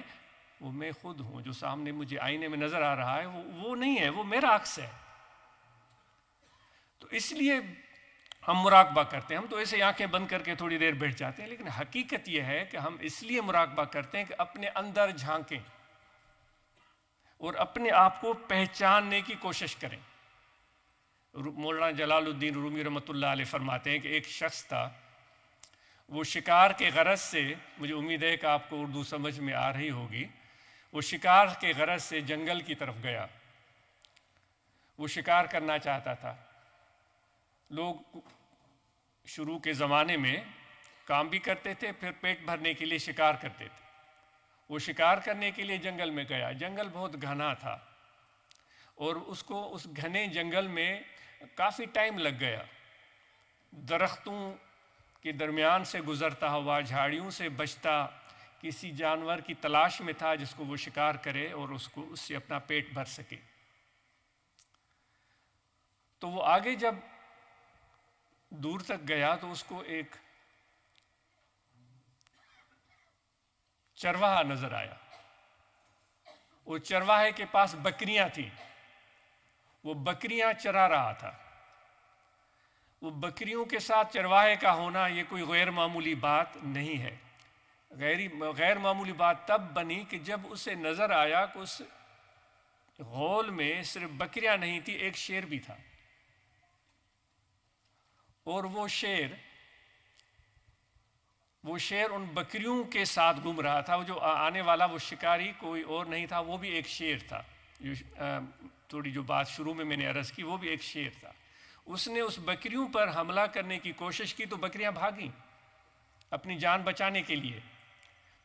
وہ میں خود ہوں. جو سامنے مجھے آئینے میں نظر آ رہا ہے وہ نہیں ہے, وہ میرا عکس ہے. تو اس لیے ہم مراقبہ کرتے ہیں. ہم تو ایسے آنکھیں بند کر کے تھوڑی دیر بیٹھ جاتے ہیں, لیکن حقیقت یہ ہے کہ ہم اس لیے مراقبہ کرتے ہیں کہ اپنے اندر جھانکیں اور اپنے آپ کو پہچاننے کی کوشش کریں. مولانا جلال الدین رومی رحمۃ اللہ علیہ فرماتے ہیں کہ ایک شخص تھا, وہ شکار کے غرض سے, مجھے امید ہے کہ آپ کو اردو سمجھ میں آ رہی ہوگی, وہ شکار کے غرض سے جنگل کی طرف گیا. وہ شکار کرنا چاہتا تھا. لوگ شروع کے زمانے میں کام بھی کرتے تھے, پھر پیٹ بھرنے کے لیے شکار کرتے تھے. وہ شکار کرنے کے لیے جنگل میں گیا. جنگل بہت گھنا تھا اور اس کو اس گھنے جنگل میں کافی ٹائم لگ گیا. درختوں کے درمیان سے گزرتا ہوا, جھاڑیوں سے بچتا, کسی جانور کی تلاش میں تھا جس کو وہ شکار کرے اور اس سے اپنا پیٹ بھر سکے. تو وہ آگے جب دور تک گیا تو اس کو ایک چرواہا نظر آیا. وہ چرواہے کے پاس بکریاں تھیں, وہ بکریاں چرا رہا تھا. وہ بکریوں کے ساتھ چرواہے کا ہونا یہ کوئی غیر معمولی بات نہیں ہے. غیر معمولی بات تب بنی کہ جب اسے نظر آیا کہ اس غول میں صرف بکریاں نہیں تھی, ایک شیر بھی تھا. اور وہ شیر ان بکریوں کے ساتھ گھوم رہا تھا. وہ جو آنے والا وہ شکاری کوئی اور نہیں تھا, وہ بھی ایک شیر تھا. تھوڑی جو بات شروع میں نے عرض کی, وہ بھی ایک شیر تھا. اس نے اس بکریوں پر حملہ کرنے کی کوشش کی تو بکریاں بھاگیں اپنی جان بچانے کے لیے.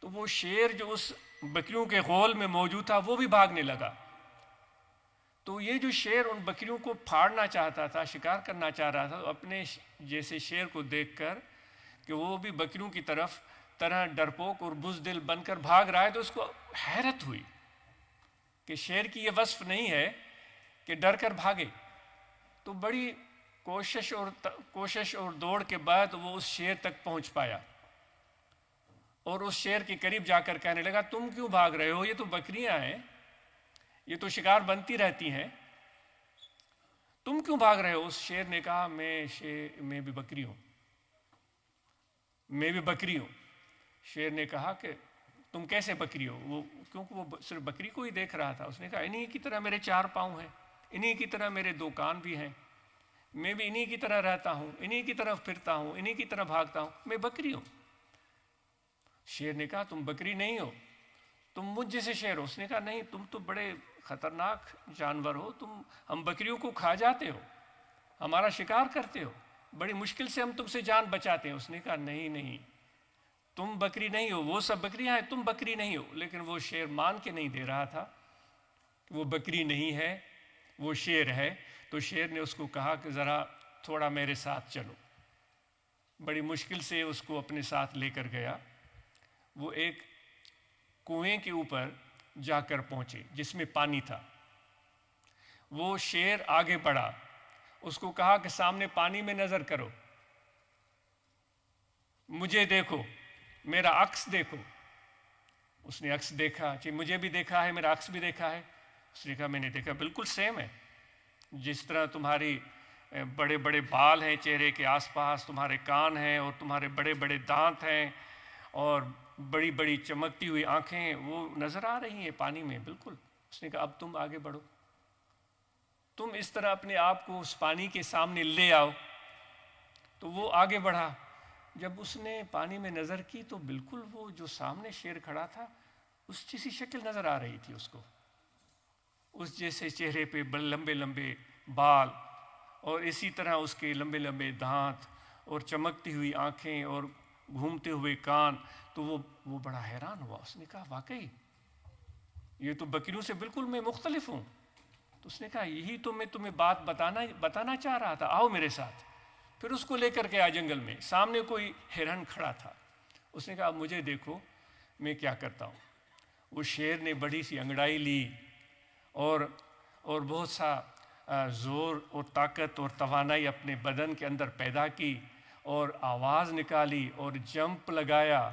تو وہ شیر جو اس بکریوں کے غول میں موجود تھا وہ بھی بھاگنے لگا. تو یہ جو شیر ان بکریوں کو پھاڑنا چاہتا تھا, شکار کرنا چاہ رہا تھا, تو اپنے جیسے شیر کو دیکھ کر کہ وہ بھی بکریوں کی طرح ڈرپوک اور بزدل بن کر بھاگ رہا ہے, تو اس کو حیرت ہوئی کہ شیر کی یہ وصف نہیں ہے کہ ڈر کر بھاگے. تو بڑی کوشش اور دوڑ کے بعد وہ اس شیر تک پہنچ پایا اور اس شیر کے قریب جا کر کہنے لگا, تم کیوں بھاگ رہے ہو؟ یہ تو بکریاں ہیں, یہ تو شکار بنتی رہتی ہیں, تم کیوں بھاگ رہے ہو؟ اس شیر نے کہا, میں بھی بکری ہوں, میں بھی بکری ہوں. شیر نے کہا کہ تم کیسے بکری ہو؟ کیونکہ وہ صرف بکری کو ہی دیکھ رہا تھا. اس نے کہا, انہی کی طرح میرے 4 پاؤں ہیں, انہی کی طرح میرے 2 کان بھی ہیں, میں بھی انہی کی طرح رہتا ہوں, انہی کی طرح پھرتا ہوں, انہی کی طرح بھاگتا ہوں, میں بکری ہوں. شیر نے کہا, تم بکری نہیں ہو, تم مجھ جیسے شیر ہو. اس نے کہا, نہیں, تم تو بڑے خطرناک جانور ہو, ہم بکریوں کو کھا جاتے ہو, ہمارا شکار کرتے ہو, بڑی مشکل سے ہم تم سے جان بچاتے ہیں. اس نے کہا, نہیں, تم بکری نہیں ہو, وہ سب بکریاں ہیں, تم بکری نہیں ہو. لیکن وہ شیر مان کے نہیں دے رہا تھا کہ وہ بکری نہیں ہے, وہ شیر ہے. تو شیر نے اس کو کہا کہ ذرا تھوڑا میرے ساتھ چلو. بڑی مشکل سے اس کو اپنے ساتھ لے کر گیا. وہ ایک کنویں کے اوپر جا کر پہنچے جس میں پانی تھا. وہ شیر آگے بڑھا, اس کو کہا کہ سامنے پانی میں نظر کرو, مجھے دیکھو, میرا عکس دیکھو. اس نے عکس دیکھا, مجھے بھی دیکھا ہے, میرا عکس بھی دیکھا ہے. اس نے کہا, میں نے دیکھا, بالکل سیم ہے. جس طرح تمہاری بڑے بڑے بال ہیں چہرے کے آس پاس, تمہارے کان ہیں اور تمہارے بڑے بڑے دانت ہیں, اور بڑی بڑی چمکتی ہوئی آنکھیں وہ نظر آ رہی ہیں پانی میں بالکل. اس نے کہا اب تم آگے بڑھو, تم اس طرح اپنے آپ کو اس پانی کے سامنے لے آؤ. تو وہ آگے بڑھا. جب اس نے پانی میں نظر کی تو بالکل وہ جو سامنے شیر کھڑا تھا اس جیسی شکل نظر آ رہی تھی اس کو, اس جیسے چہرے پہ لمبے لمبے بال اور اسی طرح اس کے لمبے لمبے دانت اور چمکتی ہوئی آنکھیں اور گھومتے ہوئے کان. تو وہ بڑا حیران ہوا. اس نے کہا واقعی یہ تو بکریوں سے بالکل میں مختلف ہوں. تو اس نے کہا یہی تو میں تمہیں بات بتانا چاہ رہا تھا, آؤ میرے ساتھ. پھر اس کو لے کر کے آیا جنگل میں. سامنے کوئی ہرن کھڑا تھا. اس نے کہا مجھے دیکھو میں کیا کرتا ہوں. وہ شیر نے بڑی سی انگڑائی لی اور بہت سا زور اور طاقت اور توانائی اپنے بدن کے اندر پیدا کی اور آواز نکالی اور جمپ لگایا,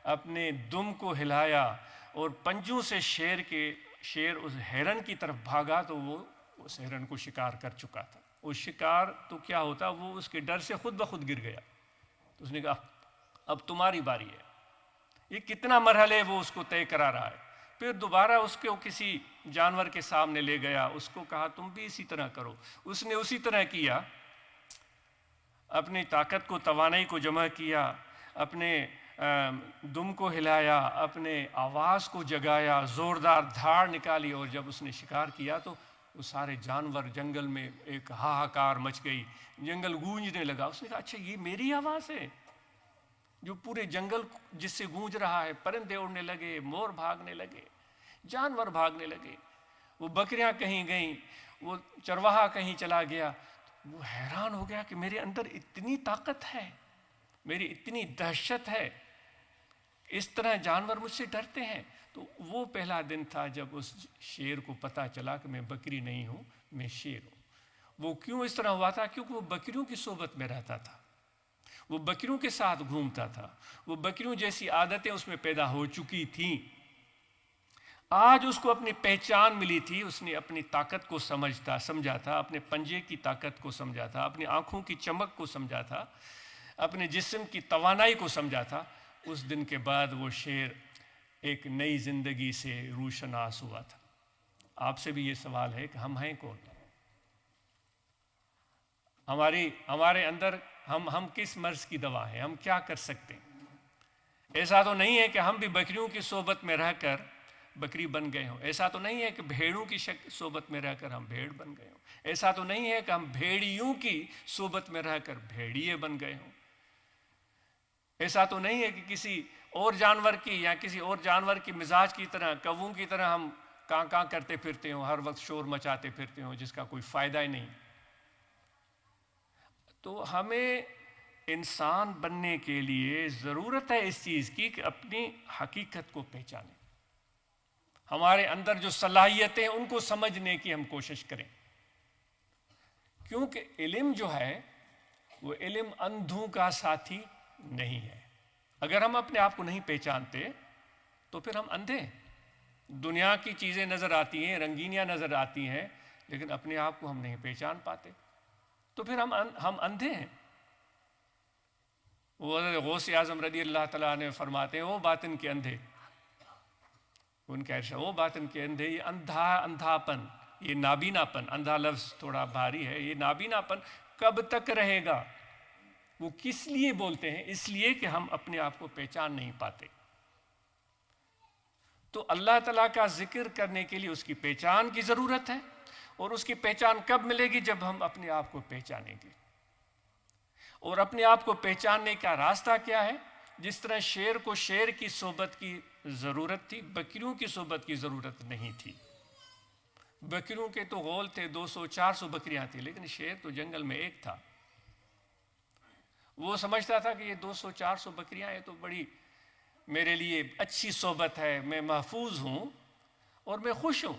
اپنے دم کو ہلایا اور پنجوں سے شیر اس ہرن کی طرف بھاگا. تو وہ اس ہرن کو شکار کر چکا تھا. وہ شکار تو کیا ہوتا, وہ اس کے ڈر سے خود بخود گر گیا. تو اس نے کہا اب تمہاری باری ہے. یہ کتنا مرحلے وہ اس کو طے کرا رہا ہے. پھر دوبارہ اس کو کسی جانور کے سامنے لے گیا, اس کو کہا تم بھی اسی طرح کرو. اس نے اسی طرح کیا, اپنی طاقت کو توانائی کو جمع کیا, اپنے دم کو ہلایا, اپنے آواز کو جگایا, زوردار دھاڑ نکالی. اور جب اس نے شکار کیا تو وہ سارے جانور جنگل میں ایک ہاہاکار مچ گئی, جنگل گونجنے لگا. اس نے کہا اچھا یہ میری آواز ہے جو پورے جنگل جس سے گونج رہا ہے. پرندے اڑنے لگے, مور بھاگنے لگے, جانور بھاگنے لگے, وہ بکریاں کہیں گئیں, وہ چرواہا کہیں چلا گیا. وہ حیران ہو گیا کہ میرے اندر اتنی طاقت ہے, میری اتنی دہشت ہے, اس طرح جانور مجھ سے ڈرتے ہیں. تو وہ پہلا دن تھا جب اس شیر کو پتہ چلا کہ میں بکری نہیں ہوں, میں شیر ہوں. وہ کیوں اس طرح ہوا تھا؟ کیونکہ وہ بکریوں کی صحبت میں رہتا تھا, وہ بکریوں کے ساتھ گھومتا تھا, وہ بکریوں جیسی عادتیں اس میں پیدا ہو چکی تھیں. آج اس کو اپنی پہچان ملی تھی. اس نے اپنی طاقت کو سمجھا تھا, اپنے پنجے کی طاقت کو سمجھا تھا, اپنی آنکھوں کی چمک کو سمجھا تھا, اپنے جسم کی توانائی کو سمجھا تھا. اس دن کے بعد وہ شیر ایک نئی زندگی سے روشناس ہوا تھا. آپ سے بھی یہ سوال ہے کہ ہم ہیں کون؟ ہمارے اندر ہم کس مرض کی دوا ہیں؟ ہم کیا کر سکتے ہیں؟ ایسا تو نہیں ہے کہ ہم بھی بکریوں کی صحبت میں رہ کر بکری بن گئے ہوں. ایسا تو نہیں ہے کہ بھیڑوں کی صحبت میں رہ کر ہم بھیڑ بن گئے ہوں. ایسا تو نہیں ہے کہ ہم بھیڑیوں کی صحبت میں رہ کر بھیڑیے بن گئے ہوں. ایسا تو نہیں ہے کہ کسی اور جانور کی یا کسی اور جانور کی مزاج کی طرح, کووں کی طرح ہم کاں کرتے پھرتے ہوں, ہر وقت شور مچاتے پھرتے ہوں جس کا کوئی فائدہ ہی نہیں. تو ہمیں انسان بننے کے لیے ضرورت ہے اس چیز کی کہ اپنی حقیقت کو پہچانیں, ہمارے اندر جو صلاحیتیں ان کو سمجھنے کی ہم کوشش کریں. کیونکہ علم جو ہے وہ علم اندھوں کا ساتھی نہیں ہے. اگر ہم اپنے آپ کو نہیں پہچانتے تو پھر ہم اندھے. دنیا کی چیزیں نظر آتی ہیں, رنگینیاں نظر آتی ہیں, لیکن اپنے آپ کو ہم نہیں پہچان پاتے تو پھر ہم اندھے ہیں. وہ حضرت غوث اعظم رضی اللہ تعالیٰ نے فرماتے ہیں وہ باطن کے اندھے, ان کا ارشاد وہ باطن کے اندھے, یہ اندھاپن, یہ نابیناپن, اندھا لفظ تھوڑا بھاری ہے, یہ نابیناپن کب تک رہے گا؟ وہ کس لیے بولتے ہیں؟ اس لیے کہ ہم اپنے آپ کو پہچان نہیں پاتے. تو اللہ تعالیٰ کا ذکر کرنے کے لیے اس کی پہچان کی ضرورت ہے, اور اس کی پہچان کب ملے گی؟ جب ہم اپنے آپ کو پہچانیں گے. اور اپنے آپ کو پہچاننے کا راستہ کیا ہے؟ جس طرح شیر کو شیر کی صحبت کی ضرورت تھی, بکریوں کی صحبت کی ضرورت نہیں تھی. بکریوں کے تو غول تھے, 200-400 بکریاں تھیں, لیکن شیر تو جنگل میں ایک تھا. وہ سمجھتا تھا کہ یہ 200-400 بکریاں ہیں تو بڑی میرے لیے اچھی صحبت ہے, میں محفوظ ہوں اور میں خوش ہوں.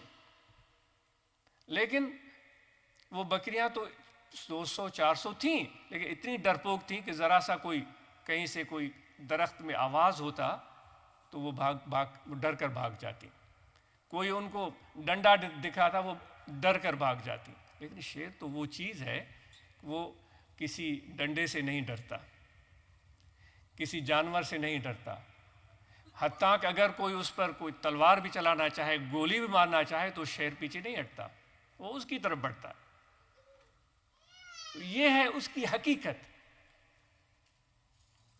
لیکن وہ بکریاں تو 200-400 تھیں, لیکن اتنی ڈرپوک تھیں کہ ذرا سا کوئی کہیں سے کوئی درخت میں آواز ہوتا تو وہ ڈر کر بھاگ جاتی. کوئی ان کو ڈنڈا دکھاتا وہ ڈر کر بھاگ جاتی. لیکن شیر تو وہ چیز ہے, وہ کسی ڈنڈے سے نہیں ڈرتا, کسی جانور سے نہیں ڈرتا, حتیٰ کہ اگر کوئی اس پر کوئی تلوار بھی چلانا چاہے, گولی بھی مارنا چاہے, تو شیر پیچھے نہیں ہٹتا, وہ اس کی طرف بڑھتا ہے. تو یہ ہے اس کی حقیقت.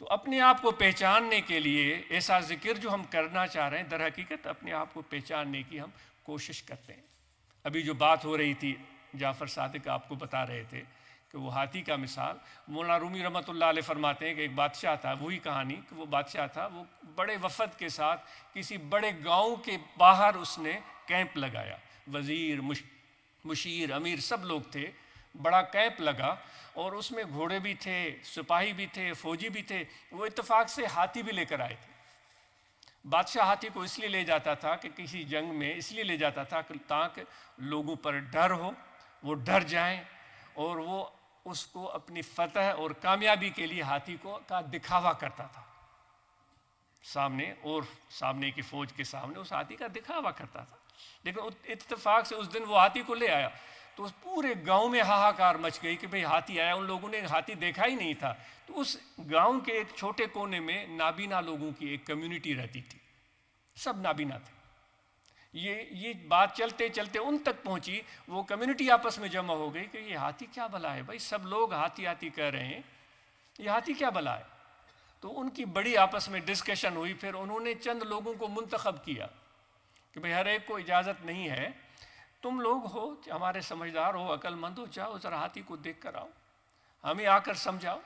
تو اپنے آپ کو پہچاننے کے لیے ایسا ذکر جو ہم کرنا چاہ رہے ہیں, در حقیقت اپنے آپ کو پہچاننے کی ہم کوشش کرتے ہیں. ابھی جو بات ہو رہی تھی, جعفر صادق آپ کو بتا رہے تھے کہ وہ ہاتھی کا مثال, مولانا رومی رحمۃ اللہ علیہ فرماتے ہیں کہ ایک بادشاہ تھا, وہی کہانی کہ وہ بادشاہ تھا, وہ بڑے وفد کے ساتھ کسی بڑے گاؤں کے باہر اس نے کیمپ لگایا. وزیر, مشیر, امیر سب لوگ تھے, بڑا کیمپ لگا, اور اس میں گھوڑے بھی تھے, سپاہی بھی تھے, فوجی بھی تھے. وہ اتفاق سے ہاتھی بھی لے کر آئے تھے. بادشاہ ہاتھی کو اس لیے لے جاتا تھا کہ کسی جنگ میں اس لیے لے جاتا تھا کہ تاکہ لوگوں پر ڈر ہو, وہ ڈر جائیں, اور وہ اس کو اپنی فتح اور کامیابی کے لیے ہاتھی کا دکھاوا کرتا تھا سامنے, اور سامنے کی فوج کے سامنے اس ہاتھی کا دکھاوا کرتا تھا. لیکن اتفاق سے اس دن وہ ہاتھی کو لے آیا, تو اس پورے گاؤں میں ہاہاکار مچ گئی کہ بھئی ہاتھی آیا. ان لوگوں نے ہاتھی دیکھا ہی نہیں تھا. تو اس گاؤں کے ایک چھوٹے کونے میں نابینا لوگوں کی ایک کمیونٹی رہتی تھی, سب نابینا تھے. یہ بات چلتے چلتے ان تک پہنچی, وہ کمیونٹی آپس میں جمع ہو گئی کہ یہ ہاتھی کیا بلا ہے بھائی, سب لوگ ہاتھی ہاتھی کہہ رہے ہیں, یہ ہاتھی کیا بلا ہے. تو ان کی بڑی آپس میں ڈسکشن ہوئی. پھر انہوں نے چند لوگوں کو منتخب کیا کہ بھئی ہر ایک کو اجازت نہیں ہے, تم لوگ ہو ہمارے سمجھدار ہو, عقل مند ہو, جاؤ ذرا ہاتھی کو دیکھ کر آؤ, ہمیں آ کر سمجھاؤ.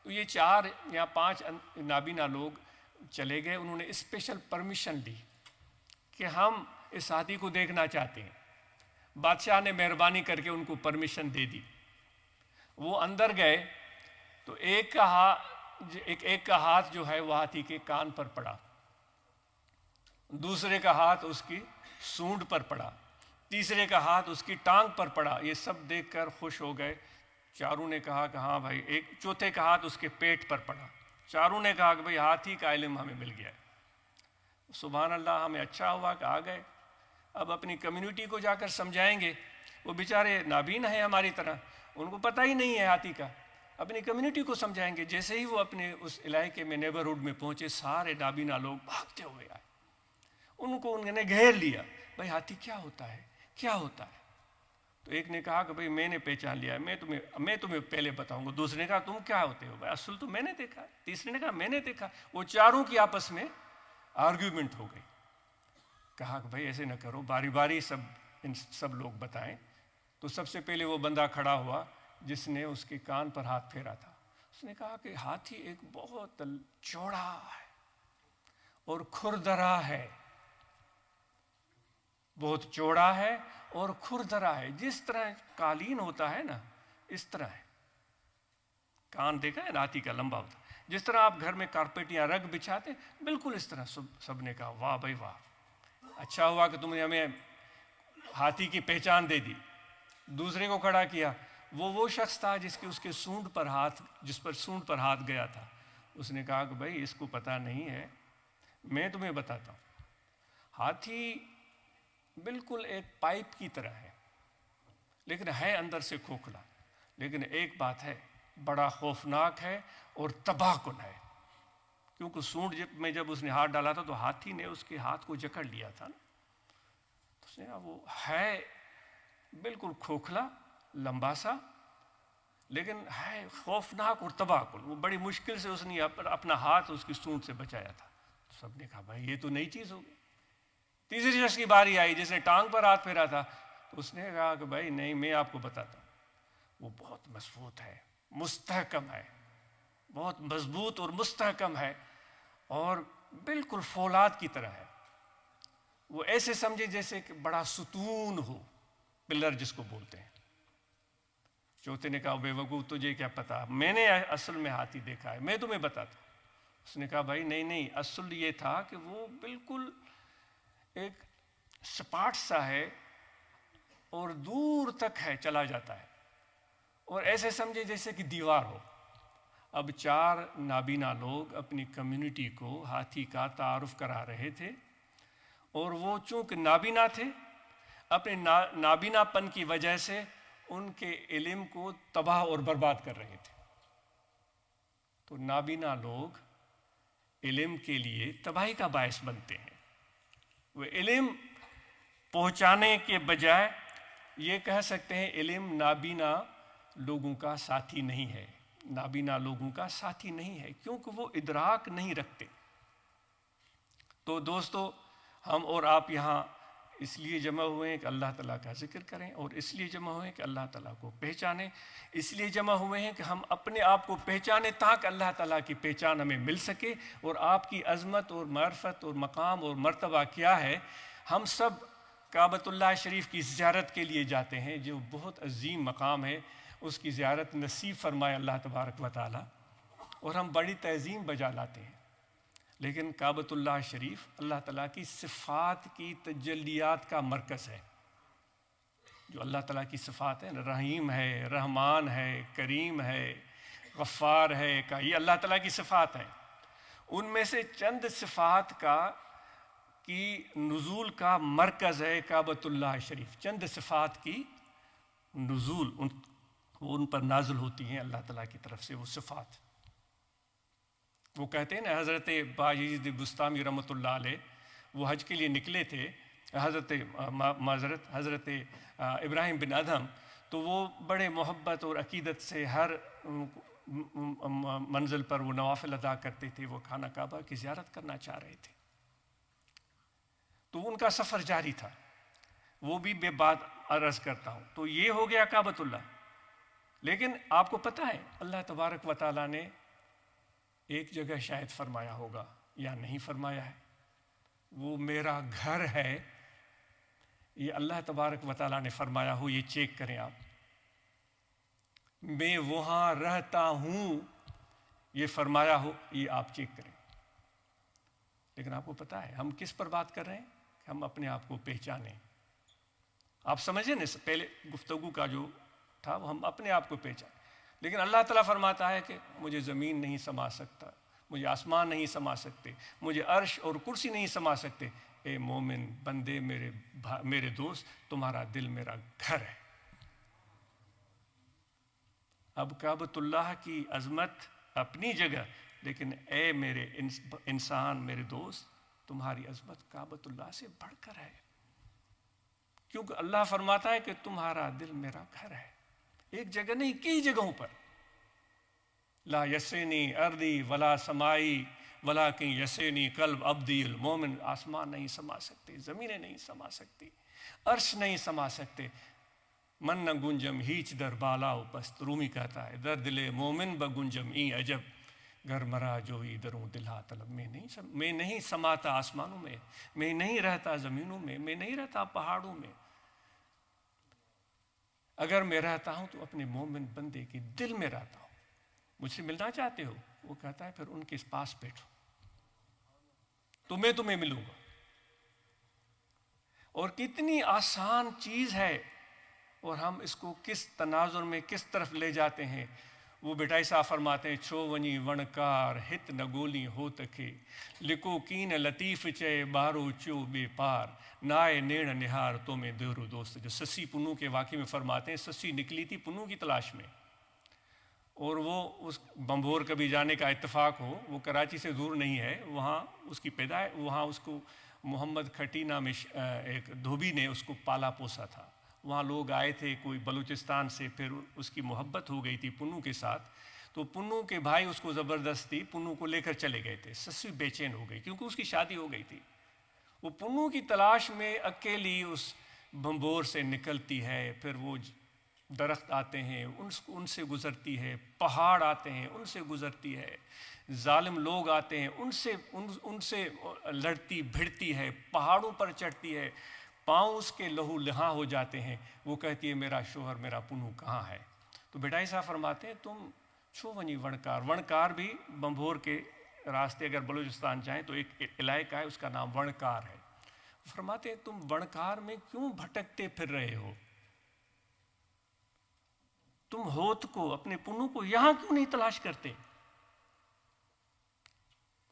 تو یہ 4 یا 5 نابینا لوگ چلے گئے. انہوں نے اسپیشل پرمیشن دی کہ ہم اس ہاتھی کو دیکھنا چاہتے ہیں. بادشاہ نے مہربانی کر کے ان کو پرمیشن دے دی. وہ اندر گئے تو ایک کا ہاتھ جو ہے وہ ہاتھی کے کان پر پڑا, دوسرے کا ہاتھ اس کی سونڈ پر پڑا, تیسرے کا ہاتھ اس کی ٹانگ پر پڑا. یہ سب دیکھ کر خوش ہو گئے. چاروں نے کہا کہ ہاں بھائی. ایک چوتھے کا ہاتھ اس کے پیٹ پر پڑا. چاروں نے کہا کہ بھئی ہاتھی کا علم ہمیں مل گیا ہے. سبحان اللہ, ہمیں اچھا ہوا کہ آ گئے. اب اپنی کمیونٹی کو جا کر سمجھائیں گے. وہ بیچارے نابینا ہیں ہماری طرح, ان کو پتہ ہی نہیں ہے ہاتھی کا. اپنی کمیونٹی کو سمجھائیں گے. جیسے ہی وہ اپنے اس علاقے میں نیبرہڈ میں پہنچے, سارے نابینا لوگ بھاگتے ہوئے آئے. ان کو انہوں نے گھیر لیا, بھئی ہاتھی کیا ہوتا ہے, کیا ہوتا ہے. تو ایک نے کہا کہ بھئی میں نے پہچان لیا ہے, میں تمہیں پہلے بتاؤں گا. دوسرے نے کہا تم کیا ہوتے ہو, بھئی اصل تو میں نے دیکھا. تیسرے نے کہا میں نے دیکھا. وہ چاروں کی آپس میں آرگیومنٹ ہو گئی. کہا کہ بھئی ایسے نہ کرو, باری باری سب لوگ بتائیں. تو سب سے پہلے وہ بندہ کھڑا ہوا جس نے اس کے کان پر ہاتھ پھیرا تھا. اس نے کہا کہ ہاتھی ایک بہت چوڑا ہے اور کھردرا ہے, بہت چوڑا ہے اور کھردرا ہے. جس طرح قالین ہوتا ہے نا, اس طرح ہے. کان دیکھا ہے ہاتھی کا لمبا ہوتا ہے, جس طرح آپ گھر میں کارپیٹ یا رگ بچھاتے ہیں, بالکل اس طرح. سب نے کہا واہ بھائی واہ, اچھا ہوا کہ تم نے ہمیں ہاتھی کی پہچان دے دی. دوسرے کو کھڑا کیا. وہ شخص تھا جس کے سونڈ پر ہاتھ گیا تھا. اس نے کہا کہ بھائی اس کو پتہ نہیں ہے, میں تمہیں بتاتا ہوں. ہاتھی بالکل ایک پائپ کی طرح ہے, لیکن ہے اندر سے کھوکھلا. لیکن ایک بات ہے, بڑا خوفناک ہے اور تباہ کن ہے. کیونکہ سونڈ میں جب اس نے ہاتھ ڈالا تھا تو ہاتھی نے اس کے ہاتھ کو جکڑ لیا تھا نا. اس نے کہا وہ ہے بالکل کھوکھلا, لمبا سا, لیکن ہے خوفناک اور تباہ کن. وہ بڑی مشکل سے اس نے اپنا ہاتھ اس کی سونڈ سے بچایا تھا. سب نے کہا بھائی یہ تو نئی چیز ہوگی. تیسری شخص کی باری آئی جس نے ٹانگ پر ہاتھ پھیرا تھا. تو اس نے کہا کہ بھائی نہیں, میں آپ کو بتاتا ہوں. وہ بہت مضبوط ہے, مستحکم ہے, بہت مضبوط اور مستحکم ہے, اور بالکل فولاد کی طرح ہے. وہ ایسے سمجھے جیسے کہ بڑا ستون ہو, پلر جس کو بولتے ہیں. چوتھے نے کہا بے وقوف تجھے کیا پتا, میں نے اصل میں ہاتھی دیکھا ہے, میں تمہیں بتاتا ہوں. اس نے کہا بھائی نہیں, اصل یہ تھا کہ وہ بالکل ایک سپاٹ سا ہے اور دور تک ہے, چلا جاتا ہے, اور ایسے سمجھے جیسے کہ دیوار ہو. اب 4 نابینا لوگ اپنی کمیونٹی کو ہاتھی کا تعارف کرا رہے تھے, اور وہ چونکہ نابینا تھے, اپنے نابینا پن کی وجہ سے ان کے علم کو تباہ اور برباد کر رہے تھے. تو نابینا لوگ علم کے لیے تباہی کا باعث بنتے ہیں۔ وہ علم پہنچانے کے بجائے یہ کہہ سکتے ہیں علم نابینا لوگوں کا ساتھی نہیں ہے، نابینا لوگوں کا ساتھی نہیں ہے، کیونکہ وہ ادراک نہیں رکھتے۔ تو دوستو، ہم اور آپ یہاں اس لیے جمع ہوئے ہیں کہ اللہ تعالیٰ کا ذکر کریں، اور اس لیے جمع ہوئے ہیں کہ اللہ تعالیٰ کو پہچانیں، اس لیے جمع ہوئے ہیں کہ ہم اپنے آپ کو پہچانیں تاکہ اللہ تعالیٰ کی پہچان ہمیں مل سکے، اور آپ کی عظمت اور معرفت اور مقام اور مرتبہ کیا ہے۔ ہم سب کعبۃ اللہ شریف کی زیارت کے لیے جاتے ہیں، جو بہت عظیم مقام ہے، اس کی زیارت نصیب فرمائے اللہ تبارک و تعالیٰ، اور ہم بڑی تعظیم بجا لاتے ہیں۔ لیکن کعبۃ اللہ شریف اللہ تعالیٰ کی صفات کی تجلیات کا مرکز ہے۔ جو اللہ تعالیٰ کی صفات ہیں، رحیم ہے، رحمان ہے، کریم ہے، غفار ہے، یہ اللہ تعالیٰ کی صفات ہیں۔ ان میں سے چند صفات کی نزول کا مرکز ہے کعبۃ اللہ شریف۔ چند صفات کی نزول ان پر نازل ہوتی ہیں اللہ تعالیٰ کی طرف سے وہ صفات۔ وہ کہتے ہیں نا، حضرت باجید بستامی رحمۃ اللہ علیہ وہ حج کے لیے نکلے تھے، حضرت ابراہیم بن ادہم، تو وہ بڑے محبت اور عقیدت سے ہر منزل پر وہ نوافل ادا کرتے تھے، وہ خانہ کعبہ کی زیارت کرنا چاہ رہے تھے۔ تو ان کا سفر جاری تھا، وہ بھی میں بات عرض کرتا ہوں۔ تو یہ ہو گیا کعبۃ اللہ۔ لیکن آپ کو پتہ ہے اللہ تبارک و تعالیٰ نے ایک جگہ شاید فرمایا ہوگا یا نہیں فرمایا ہے، وہ میرا گھر ہے، یہ اللہ تبارک و تعالیٰ نے فرمایا ہو، یہ چیک کریں آپ، میں وہاں رہتا ہوں، یہ فرمایا ہو، یہ آپ چیک کریں۔ لیکن آپ کو پتہ ہے ہم کس پر بات کر رہے ہیں؟ کہ ہم اپنے آپ کو پہچانیں۔ آپ سمجھیں نا، پہلے گفتگو کا جو تھا وہ ہم اپنے آپ کو پہچانیں۔ لیکن اللہ تعالیٰ فرماتا ہے کہ مجھے زمین نہیں سما سکتا، مجھے آسمان نہیں سما سکتے، مجھے عرش اور کرسی نہیں سما سکتے۔ اے مومن بندے، میرے دوست، تمہارا دل میرا گھر ہے۔ اب کعبۃ اللہ کی عظمت اپنی جگہ، لیکن اے میرے انسان، میرے دوست، تمہاری عظمت کعبۃ اللہ سے بڑھ کر ہے، کیونکہ اللہ فرماتا ہے کہ تمہارا دل میرا گھر ہے۔ ایک جگہ نہیں، کئی جگہوں پر۔ لا یسینی ارضی ولا سمائی ولیکن یسینی قلب عبدی المومن۔ آسمان نہیں سما سکتے، زمینیں نہیں سما سکتی، عرش نہیں سما سکتے۔ من نہ گنجم ہیچ در بالا و پست، رومی کہتا ہے، در دل مومن بگنجم این عجب، گھر مرا جو ہی دروں دلہا طلب۔ میں نہیں سماتا آسمانوں میں نہیں رہتا زمینوں میں نہیں رہتا پہاڑوں میں۔ اگر میں رہتا ہوں تو اپنے مومن بندے کے دل میں رہتا ہوں۔ مجھ سے ملنا چاہتے ہو؟ وہ کہتا ہے پھر ان کے پاس بیٹھو تو میں تمہیں ملوں گا۔ اور کتنی آسان چیز ہے، اور ہم اس کو کس تناظر میں کس طرف لے جاتے ہیں۔ وہ بیٹائی صاحب فرماتے ہیں، چھو ونی ونکار ہت نگولی ہو تکے، لکو کین لطیف چے بارو چو بے پار، نائے نیڑ نہار تو میں دیرو دوست۔ جو سسی پنو کے واقعے میں فرماتے ہیں، سسی نکلی تھی پنو کی تلاش میں، اور وہ اس بمبور کبھی جانے کا اتفاق ہو، وہ کراچی سے دور نہیں ہے، وہاں اس کی پیدائش، وہاں اس کو محمد کھٹی نام ایک دھوبی نے اس کو پالا پوسا تھا۔ وہاں لوگ آئے تھے کوئی بلوچستان سے، پھر اس کی محبت ہو گئی تھی پنو کے ساتھ، تو پنو کے بھائی اس کو زبردستی پنو کو لے کر چلے گئے تھے۔ سسی بے چین ہو گئی کیونکہ اس کی شادی ہو گئی تھی۔ وہ پنو کی تلاش میں اکیلی اس بمبور سے نکلتی ہے، پھر وہ درخت آتے ہیں ان سے گزرتی ہے، پہاڑ آتے ہیں ان سے گزرتی ہے، ظالم لوگ آتے ہیں ان سے لڑتی بھڑتی ہے، پہاڑوں پر چڑھتی ہے، پاؤں اس کے لہو لہاں ہو جاتے ہیں۔ وہ کہتی ہے میرا شوہر، میرا پنو کہاں ہے؟ تو بیٹائی صاحب فرماتے ہیں، تم چھو ونی ونکار بھی بمبور کے راستے اگر بلوچستان جائیں تو ایک علاقہ ہے، اس کا نام ونکار ہے۔ فرماتے ہیں تم ونکار میں کیوں بھٹکتے پھر رہے ہو؟ تم ہوت کو، اپنے پنو کو یہاں کیوں نہیں تلاش کرتے؟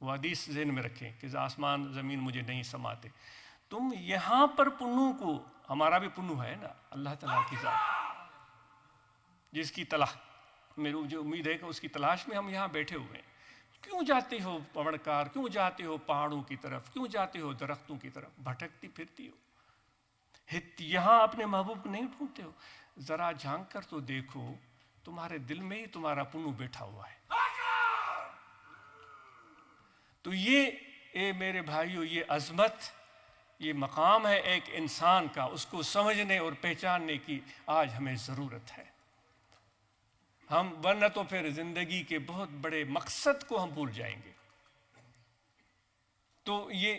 وہ حدیث ذہن میں رکھیں کہ آسمان زمین مجھے نہیں سماتے، تم یہاں پر پنو کو، ہمارا بھی پنو ہے نا، اللہ تعالیٰ کی ذات جس کی تلاش، میری جو امید ہے کہ اس کی تلاش میں ہم یہاں بیٹھے ہوئے ہیں، کیوں جاتے ہو پوڑکار، کیوں جاتے ہو پہاڑوں کی طرف، کیوں جاتے ہو درختوں کی طرف، بھٹکتی پھرتی ہو، یہاں اپنے محبوب کو نہیں ڈھونڈتے ہو؟ ذرا جھانک کر تو دیکھو، تمہارے دل میں ہی تمہارا پنو بیٹھا ہوا ہے۔ تو یہ اے میرے بھائیو، یہ عظمت، یہ مقام ہے ایک انسان کا، اس کو سمجھنے اور پہچاننے کی آج ہمیں ضرورت ہے۔ ہم ورنہ تو پھر زندگی کے بہت بڑے مقصد کو ہم بھول جائیں گے۔ تو یہ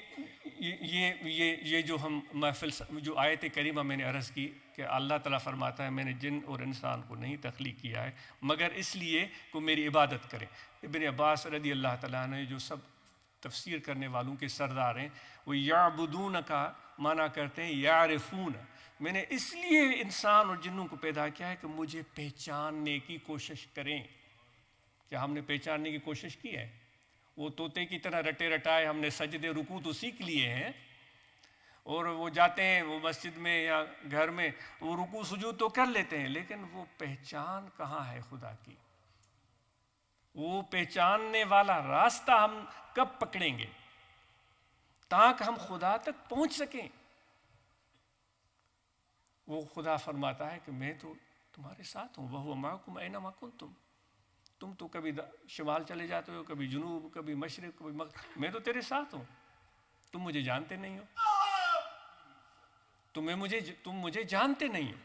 جو ہم محفل، جو آیت کریمہ میں نے عرض کی کہ اللہ تعالیٰ فرماتا ہے میں نے جن اور انسان کو نہیں تخلیق کیا ہے مگر اس لیے کہ میری عبادت کریں۔ ابن عباس رضی اللہ تعالیٰ عنہ جو سب تفسیر کرنے والوں کے سردار ہیں، وہ یعبدون کا معنی کرتے ہیں یعرفون۔ میں نے اس لیے انسان اور جنوں کو پیدا کیا ہے کہ مجھے پہچاننے کی کوشش کریں۔ کیا ہم نے پہچاننے کی کوشش کی ہے؟ وہ طوطے کی طرح رٹے رٹائے ہم نے سجدے رکوع تو سیکھ لیے ہیں، اور وہ جاتے ہیں وہ مسجد میں یا گھر میں وہ رکوع سجود تو کر لیتے ہیں، لیکن وہ پہچان کہاں ہے خدا کی؟ وہ پہچاننے والا راستہ ہم کب پکڑیں گے تاکہ ہم خدا تک پہنچ سکیں؟ وہ خدا فرماتا ہے کہ میں تو تمہارے ساتھ ہوں، وَهُوَ مَعَكُمْ أَيْنَمَا كُنْتُمْ۔ تم تو کبھی شمال چلے جاتے ہو، کبھی جنوب، کبھی مشرق، کبھی مغرب، میں تو تیرے ساتھ ہوں، تم مجھے جانتے نہیں ہو، تم مجھے جانتے نہیں ہو۔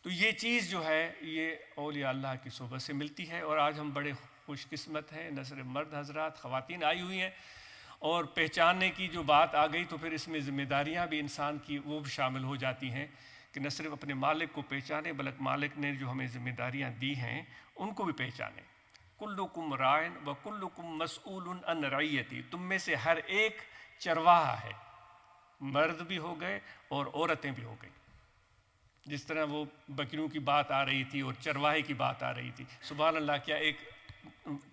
تو یہ چیز جو ہے یہ اولیاء اللہ کی صحبت سے ملتی ہے، اور آج ہم بڑے خوش قسمت ہیں، نہ صرف مرد حضرات، خواتین آئی ہوئی ہیں، اور پہچاننے کی جو بات آ گئی تو پھر اس میں ذمہ داریاں بھی انسان کی وہ بھی شامل ہو جاتی ہیں کہ نہ صرف اپنے مالک کو پہچانے بلکہ مالک نے جو ہمیں ذمہ داریاں دی ہیں ان کو بھی پہچانے۔ کلکم رائن و کلکم مسئول عن رعیتی، تم میں سے ہر ایک چرواہا ہے، مرد بھی ہو گئے اور عورتیں بھی ہو گئی۔ جس طرح وہ بکریوں کی بات آ رہی تھی اور چرواہے کی بات آ رہی تھی، سبحان اللہ، کیا ایک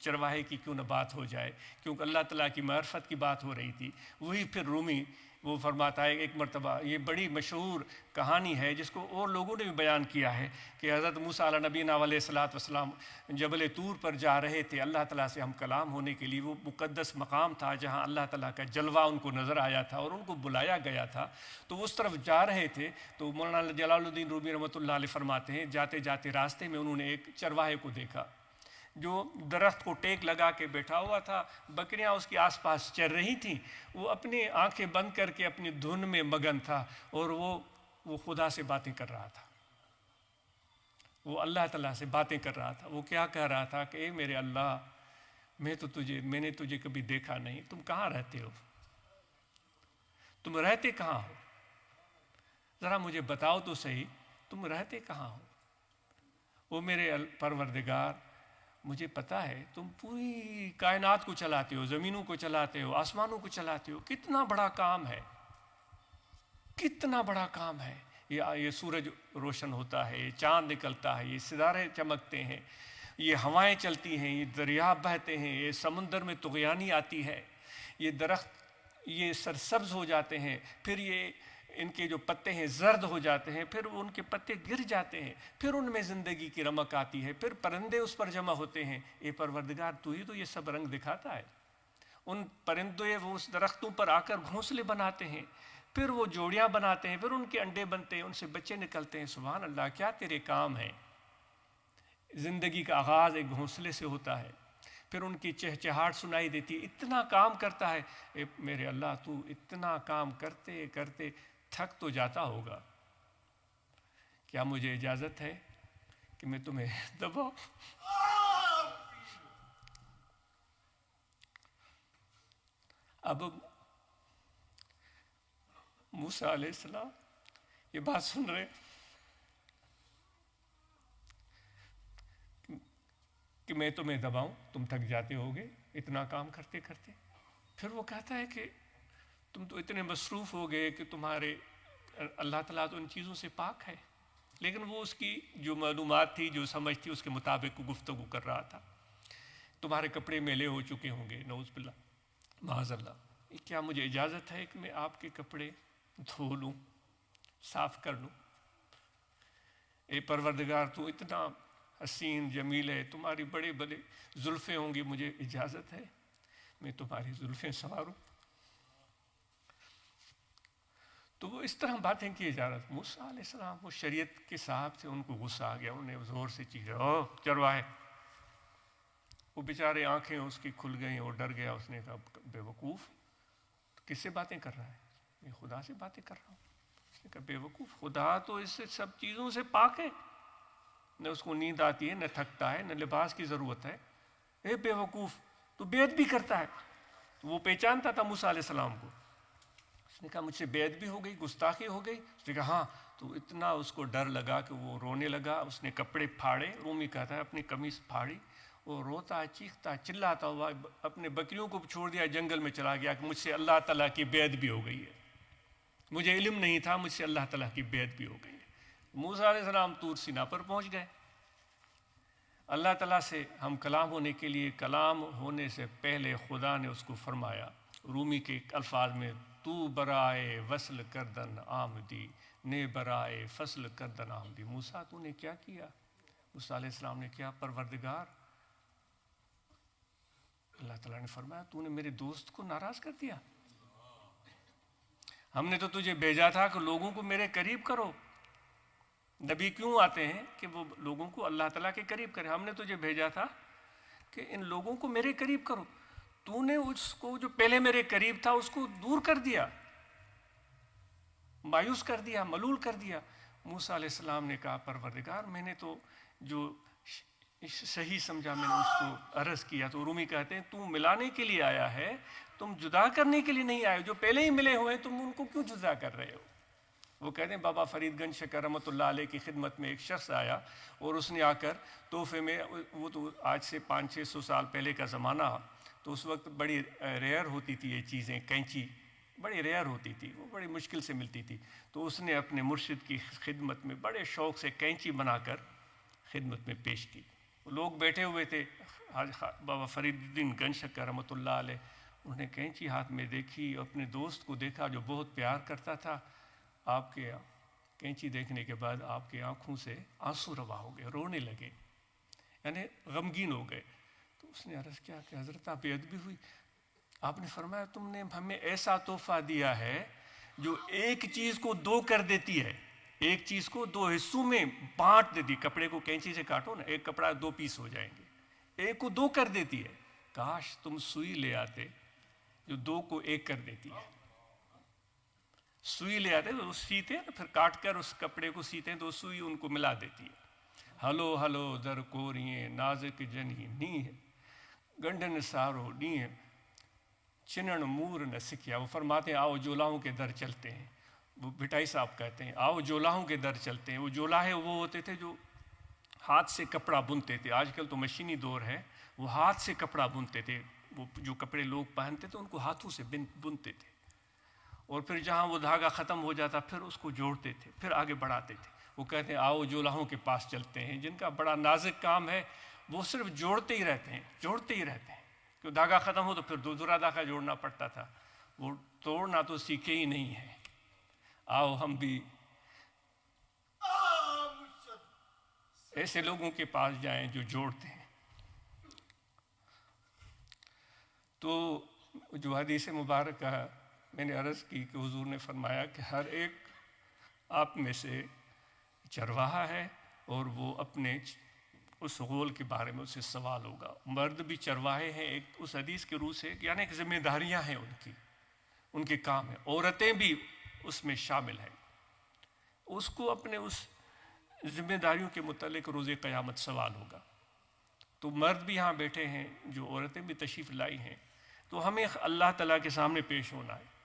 چرواہے کی کیوں نہ بات ہو جائے، کیونکہ اللہ تعالیٰ کی معرفت کی بات ہو رہی تھی۔ وہی پھر رومی وہ فرماتا ہے ایک مرتبہ، یہ بڑی مشہور کہانی ہے جس کو اور لوگوں نے بھی بیان کیا ہے کہ حضرت موسیٰ علیہ نبینا علیہ السلام جبل طور پر جا رہے تھے اللہ تعالیٰ سے ہم کلام ہونے کے لیے۔ وہ مقدس مقام تھا جہاں اللہ تعالیٰ کا جلوہ ان کو نظر آیا تھا اور ان کو بلایا گیا تھا، تو اس طرف جا رہے تھے۔ تو مولانا جلال الدین رومی رحمۃ اللہ علیہ فرماتے ہیں جاتے جاتے راستے میں انہوں نے ایک چرواہے کو دیکھا جو درخت کو ٹیک لگا کے بیٹھا ہوا تھا، بکریاں اس کے آس پاس چر رہی تھیں، وہ اپنی آنکھیں بند کر کے اپنی دھن میں مگن تھا، اور وہ خدا سے باتیں کر رہا تھا، وہ اللہ تعالیٰ سے باتیں کر رہا تھا۔ وہ کیا کہہ رہا تھا کہ اے میرے اللہ، میں نے تجھے کبھی دیکھا نہیں، تم کہاں رہتے ہو، تم رہتے کہاں ہو، ذرا مجھے بتاؤ تو صحیح، تم رہتے کہاں ہو۔ وہ میرے پروردگار، مجھے پتہ ہے تم پوری کائنات کو چلاتے ہو، زمینوں کو چلاتے ہو، آسمانوں کو چلاتے ہو، کتنا بڑا کام ہے، کتنا بڑا کام ہے۔ یہ سورج روشن ہوتا ہے، یہ چاند نکلتا ہے، یہ ستارے چمکتے ہیں، یہ ہوائیں چلتی ہیں، یہ دریا بہتے ہیں، یہ سمندر میں طغیانی آتی ہے، یہ درخت یہ سرسبز ہو جاتے ہیں، پھر یہ ان کے جو پتے ہیں زرد ہو جاتے ہیں، پھر ان کے پتے گر جاتے ہیں، پھر ان میں زندگی کی رمق آتی ہے، پھر پرندے اس پر جمع ہوتے ہیں۔ اے پروردگار، تو ہی تو یہ سب رنگ دکھاتا ہے۔ ان پرندے وہ اس درختوں پر آ کر گھونسلے بناتے ہیں، پھر وہ جوڑیاں بناتے ہیں، پھر ان کے انڈے بنتے ہیں، ان سے بچے نکلتے ہیں۔ سبحان اللہ، کیا تیرے کام ہیں۔ زندگی کا آغاز ایک گھونسلے سے ہوتا ہے، پھر ان کی چہچہاٹ سنائی دیتی ہے، اتنا کام کرتا ہے۔ اے میرے اللہ، تو اتنا کام کرتے کرتے تھک تو جاتا ہوگا، کیا مجھے اجازت ہے کہ میں تمہیں دباؤں؟ اب موسیٰ علیہ السلام یہ بات سن رہے کہ میں تمہیں دباؤں، تم تھک جاتے ہوگے اتنا کام کرتے کرتے۔ پھر وہ کہتا ہے کہ تم تو اتنے مصروف ہو گئے کہ تمہارے اللہ تعالیٰ تو ان چیزوں سے پاک ہے، لیکن وہ اس کی جو معلومات تھی، جو سمجھ تھی، اس کے مطابق گفتگو کر رہا تھا۔ تمہارے کپڑے میلے ہو چکے ہوں گے، نعوذ باللہ، معاذ اللہ، کیا مجھے اجازت ہے کہ میں آپ کے کپڑے دھو لوں، صاف کر لوں؟ اے پروردگار، تو اتنا حسین جمیل ہے، تمہاری بڑے بڑے زلفیں ہوں گی، مجھے اجازت ہے میں تمہاری زلفیں سنواروں؟ تو وہ اس طرح باتیں کیے جا رہا تھا۔ موسیٰ علیہ السلام وہ شریعت کے صاحب سے ان کو غصہ آ گیا، انہیں زور سے چیخا، او چرواہے! وہ بیچارے آنکھیں اس کی کھل گئیں اور ڈر گیا، اس نے کہا بے وقوف تو کس سے باتیں کر رہا ہے؟ میں خدا سے باتیں کر رہا ہوں۔ اس نے کہا بے وقوف، خدا تو اس سے سب چیزوں سے پاک ہے، نہ اس کو نیند آتی ہے، نہ تھکتا ہے، نہ لباس کی ضرورت ہے۔ اے بے وقوف، تو بیعت بھی کرتا ہے۔ تو وہ پہچانتا تھا موسیٰ علیہ السلام کو۔ اس نے کہا مجھ سے بیعت بھی ہو گئی، گستاخی ہو گئی؟ اس نے کہا ہاں۔ تو اتنا اس کو ڈر لگا کہ وہ رونے لگا، اس نے کپڑے پھاڑے، رومی کہتا ہے اپنی قمیص پھاڑی، وہ روتا چیختا چلاتا ہوا اپنے بکریوں کو چھوڑ دیا، جنگل میں چلا گیا کہ مجھ سے اللہ تعالیٰ کی بیعت بھی ہو گئی ہے، مجھے علم نہیں تھا، مجھ سے اللہ تعالیٰ کی بیعت بھی ہو گئی ہے۔ موسیٰ علیہ السلام طور سینا پر پہنچ گئے۔ اللہ تعالیٰ سے ہم کلام ہونے کے لیے، کلام ہونے سے پہلے خدا نے اس کو فرمایا رومی کے الفاظ میں، تو برائے وصل کردن آمدی، نے برائے فصل کردن آمدی۔ موسیٰ تو نے کیا کیا؟ موسیٰ علیہ السلام نے کیا؟ پروردگار، اللہ تعالیٰ نے فرمایا تو نے میرے دوست کو ناراض کر دیا، ہم نے تو تجھے بھیجا تھا کہ لوگوں کو میرے قریب کرو۔ نبی کیوں آتے ہیں؟ کہ وہ لوگوں کو اللہ تعالیٰ کے قریب کرے۔ ہم نے تجھے بھیجا تھا کہ ان لوگوں کو میرے قریب کرو، تو نے اس کو جو پہلے میرے قریب تھا اس کو دور کر دیا، مایوس کر دیا، ملول کر دیا۔ موسیٰ علیہ السلام نے کہا پروردگار میں نے تو جو صحیح سمجھا میں نے اس کو عرض کیا۔ تو رومی کہتے ہیں تو ملانے کے لیے آیا ہے، تم جدا کرنے کے لیے نہیں آئے، جو پہلے ہی ملے ہوئے تم ان کو کیوں جدا کر رہے ہو؟ وہ کہتے ہیں بابا فرید گنج شکر رحمۃ اللہ علیہ کی خدمت میں ایک شخص آیا اور اس نے آ کر تحفے میں، وہ تو آج سے 500-600 سال پہلے کا زمانہ، تو اس وقت بڑی ریئر ہوتی تھی یہ چیزیں، کینچی بڑی ریئر ہوتی تھی، وہ بڑی مشکل سے ملتی تھی۔ تو اس نے اپنے مرشد کی خدمت میں بڑے شوق سے کینچی بنا کر خدمت میں پیش کی۔ لوگ بیٹھے ہوئے تھے، بابا فرید الدین گنج شکر رحمۃ اللہ علیہ، انہوں نے کینچی ہاتھ میں دیکھی، اپنے دوست کو دیکھا جو بہت پیار کرتا تھا۔ آپ کے کینچی دیکھنے کے بعد آپ کے آنکھوں سے آنسو روا ہو گئے، رونے لگے، یعنی غمگین ہو گئے۔ تو اس نے عرض کیا کہ حضرت آپ بے ادبی ہوئی؟ آپ نے فرمایا تم نے ہمیں ایسا تحفہ دیا ہے جو ایک چیز کو دو کر دیتی ہے، ایک چیز کو دو حصوں میں بانٹ دیتی۔ کپڑے کو کینچی سے کاٹو نا، ایک کپڑا 2 پیس ہو جائیں گے، ایک کو 2 کر دیتی ہے۔ کاش تم سوئی لے آتے جو 2 کو 1 کر دیتی ہے۔ سوئی لے آتے تو سیتے ہیں، پھر کاٹ کر اس کپڑے کو سیتے ہیں تو سوئی ان کو ملا دیتی ہے۔ ہلو ہلو در کوریے نازک جنی نی ہے، گنڈن سارو نی ہے، چنن مور نہ سکھیا۔ وہ فرماتے ہیں آؤ جولاہوں کے در چلتے ہیں۔ وہ بھٹائی صاحب کہتے ہیں آؤ جولاہوں کے در چلتے ہیں۔ وہ جولاہے وہ ہوتے تھے جو ہاتھ سے کپڑا بنتے تھے، آج کل تو مشینی دور ہے، وہ ہاتھ سے کپڑا بنتے تھے، وہ جو کپڑے لوگ پہنتے تھے ان کو ہاتھوں سے بنتے تھے، اور پھر جہاں وہ دھاگا ختم ہو جاتا پھر اس کو جوڑتے تھے، پھر آگے بڑھاتے تھے۔ وہ کہتے ہیں آؤ جولاہوں کے پاس چلتے ہیں، جن کا بڑا نازک کام ہے، وہ صرف جوڑتے ہی رہتے ہیں، جوڑتے ہی رہتے ہیں، کہ دھاگا ختم ہو تو پھر دوسرا دھاگا جوڑنا پڑتا تھا، وہ توڑنا تو سیکھے ہی نہیں ہے۔ آؤ ہم بھی ایسے لوگوں کے پاس جائیں جو جوڑتے ہیں۔ تو جو حدیث مبارکہ میں نے عرض کی کہ حضور نے فرمایا کہ ہر ایک آپ میں سے چرواہا ہے، اور وہ اپنے اس غول کے بارے میں اسے سوال ہوگا۔ مرد بھی چرواہے ہیں ایک اس حدیث کے روح سے، یعنی کہ ذمہ داریاں ہیں ان کے کام ہیں، عورتیں بھی اس میں شامل ہیں، اس کو اپنے اس ذمہ داریوں کے متعلق روز قیامت سوال ہوگا۔ تو مرد بھی یہاں بیٹھے ہیں، جو عورتیں بھی تشریف لائی ہیں، تو ہمیں اللہ تعالیٰ کے سامنے پیش ہونا ہے،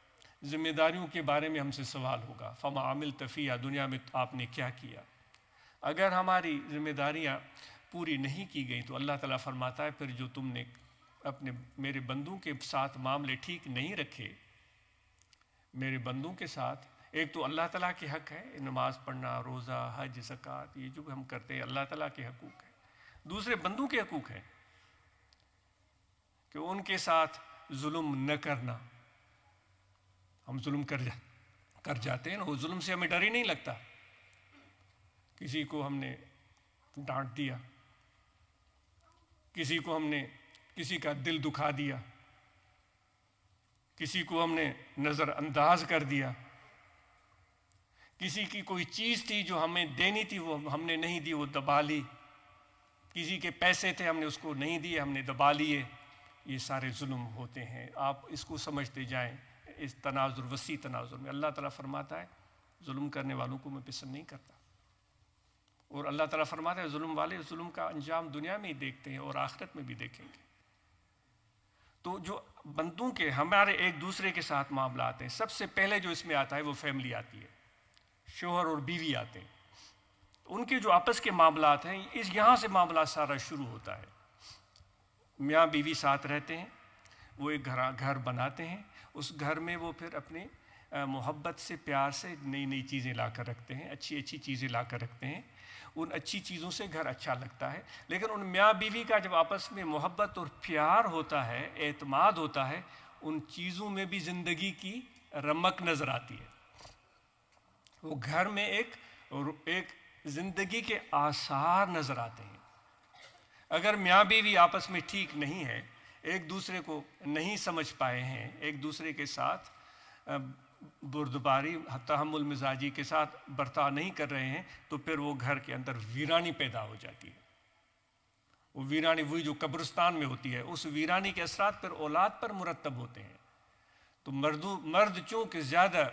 ذمہ داریوں کے بارے میں ہم سے سوال ہوگا۔ فما عملت فیہا، دنیا میں آپ نے کیا کیا؟ اگر ہماری ذمہ داریاں پوری نہیں کی گئی تو اللہ تعالیٰ فرماتا ہے پھر جو تم نے اپنے میرے بندوں کے ساتھ معاملے ٹھیک نہیں رکھے، میرے بندوں کے ساتھ، ایک تو اللہ تعالیٰ کے حق ہے، نماز پڑھنا، روزہ، حج، زکوٰۃ، یہ جو ہم کرتے ہیں اللہ تعالیٰ کے حقوق ہیں، دوسرے بندوں کے حقوق ہیں کہ ان کے ساتھ ظلم نہ کرنا۔ ہم ظلم کر جاتے ہیں نا، وہ ظلم سے ہمیں ڈر ہی نہیں لگتا۔ کسی کو ہم نے ڈانٹ دیا کسی کو ہم نے کسی کا دل دکھا دیا، کسی کو ہم نے نظر انداز کر دیا، کسی کی کوئی چیز تھی جو ہمیں دینی تھی وہ ہم نے نہیں دی، وہ دبا لی، کسی کے پیسے تھے ہم نے اس کو نہیں دیے، ہم نے دبا لیے. یہ سارے ظلم ہوتے ہیں. آپ اس کو سمجھتے جائیں اس تناظر، وسیع تناظر میں. اللہ تعالیٰ فرماتا ہے ظلم کرنے والوں کو میں پسند نہیں کرتا، اور اللہ تعالیٰ فرماتا ہے ظلم والے ظلم کا انجام دنیا میں ہی دیکھتے ہیں اور آخرت میں بھی دیکھیں گے. تو جو بندوں کے ہمارے ایک دوسرے کے ساتھ معاملات ہیں، سب سے پہلے جو اس میں آتا ہے وہ فیملی آتی ہے، شوہر اور بیوی آتے ہیں. ان کے جو آپس کے معاملات ہیں یہاں سے معاملات سارا شروع ہوتا ہے. میاں بیوی ساتھ رہتے ہیں، وہ ایک گھر بناتے ہیں، اس گھر میں وہ پھر اپنے محبت سے پیار سے نئی نئی چیزیں لا کر رکھتے ہیں، اچھی اچھی چیزیں لا کر رکھتے ہیں. ان اچھی چیزوں سے گھر اچھا لگتا ہے. لیکن ان میاں بیوی کا جب آپس میں محبت اور پیار ہوتا ہے، اعتماد ہوتا ہے، ان چیزوں میں بھی زندگی کی رمق نظر آتی ہے. وہ گھر میں ایک زندگی کے آثار نظر آتے ہیں. اگر میاں بیوی آپس میں ٹھیک نہیں ہے، ایک دوسرے کو نہیں سمجھ پائے ہیں، ایک دوسرے کے ساتھ بردباری تحمل مزاجی کے ساتھ برتاؤ نہیں کر رہے ہیں، تو پھر وہ گھر کے اندر ویرانی پیدا ہو جاتی ہے. وہ ویرانی وہی جو قبرستان میں ہوتی ہے، اس ویرانی کے اثرات پھر اولاد پر مرتب ہوتے ہیں. تو مرد چونکہ زیادہ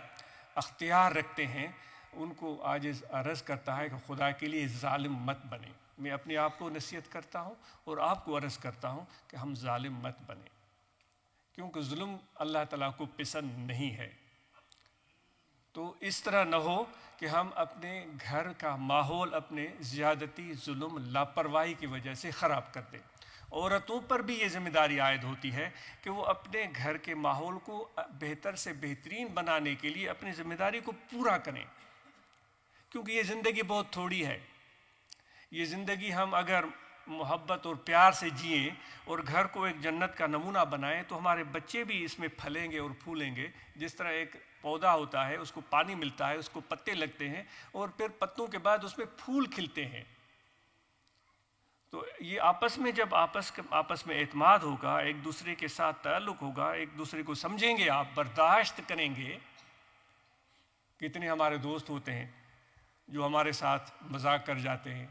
اختیار رکھتے ہیں، ان کو عاجز عرض کرتا ہے کہ خدا کے لیے ظالم مت بنے. میں اپنے آپ کو نصیحت کرتا ہوں اور آپ کو عرض کرتا ہوں کہ ہم ظالم مت بنیں، کیونکہ ظلم اللہ تعالیٰ کو پسند نہیں ہے. تو اس طرح نہ ہو کہ ہم اپنے گھر کا ماحول اپنے زیادتی، ظلم، لاپرواہی کی وجہ سے خراب کر دیں. عورتوں پر بھی یہ ذمہ داری عائد ہوتی ہے کہ وہ اپنے گھر کے ماحول کو بہتر سے بہترین بنانے کے لیے اپنی ذمہ داری کو پورا کریں، کیونکہ یہ زندگی بہت تھوڑی ہے. یہ زندگی ہم اگر محبت اور پیار سے جئیں اور گھر کو ایک جنت کا نمونہ بنائیں تو ہمارے بچے بھی اس میں پھلیں گے اور پھولیں گے. جس طرح ایک پودا ہوتا ہے، اس کو پانی ملتا ہے، اس کو پتے لگتے ہیں اور پھر پتوں کے بعد اس میں پھول کھلتے ہیں. تو یہ آپس میں جب آپس میں اعتماد ہوگا، ایک دوسرے کے ساتھ تعلق ہوگا، ایک دوسرے کو سمجھیں گے، آپ برداشت کریں گے. کتنے ہمارے دوست ہوتے ہیں جو ہمارے ساتھ مذاق کر جاتے ہیں،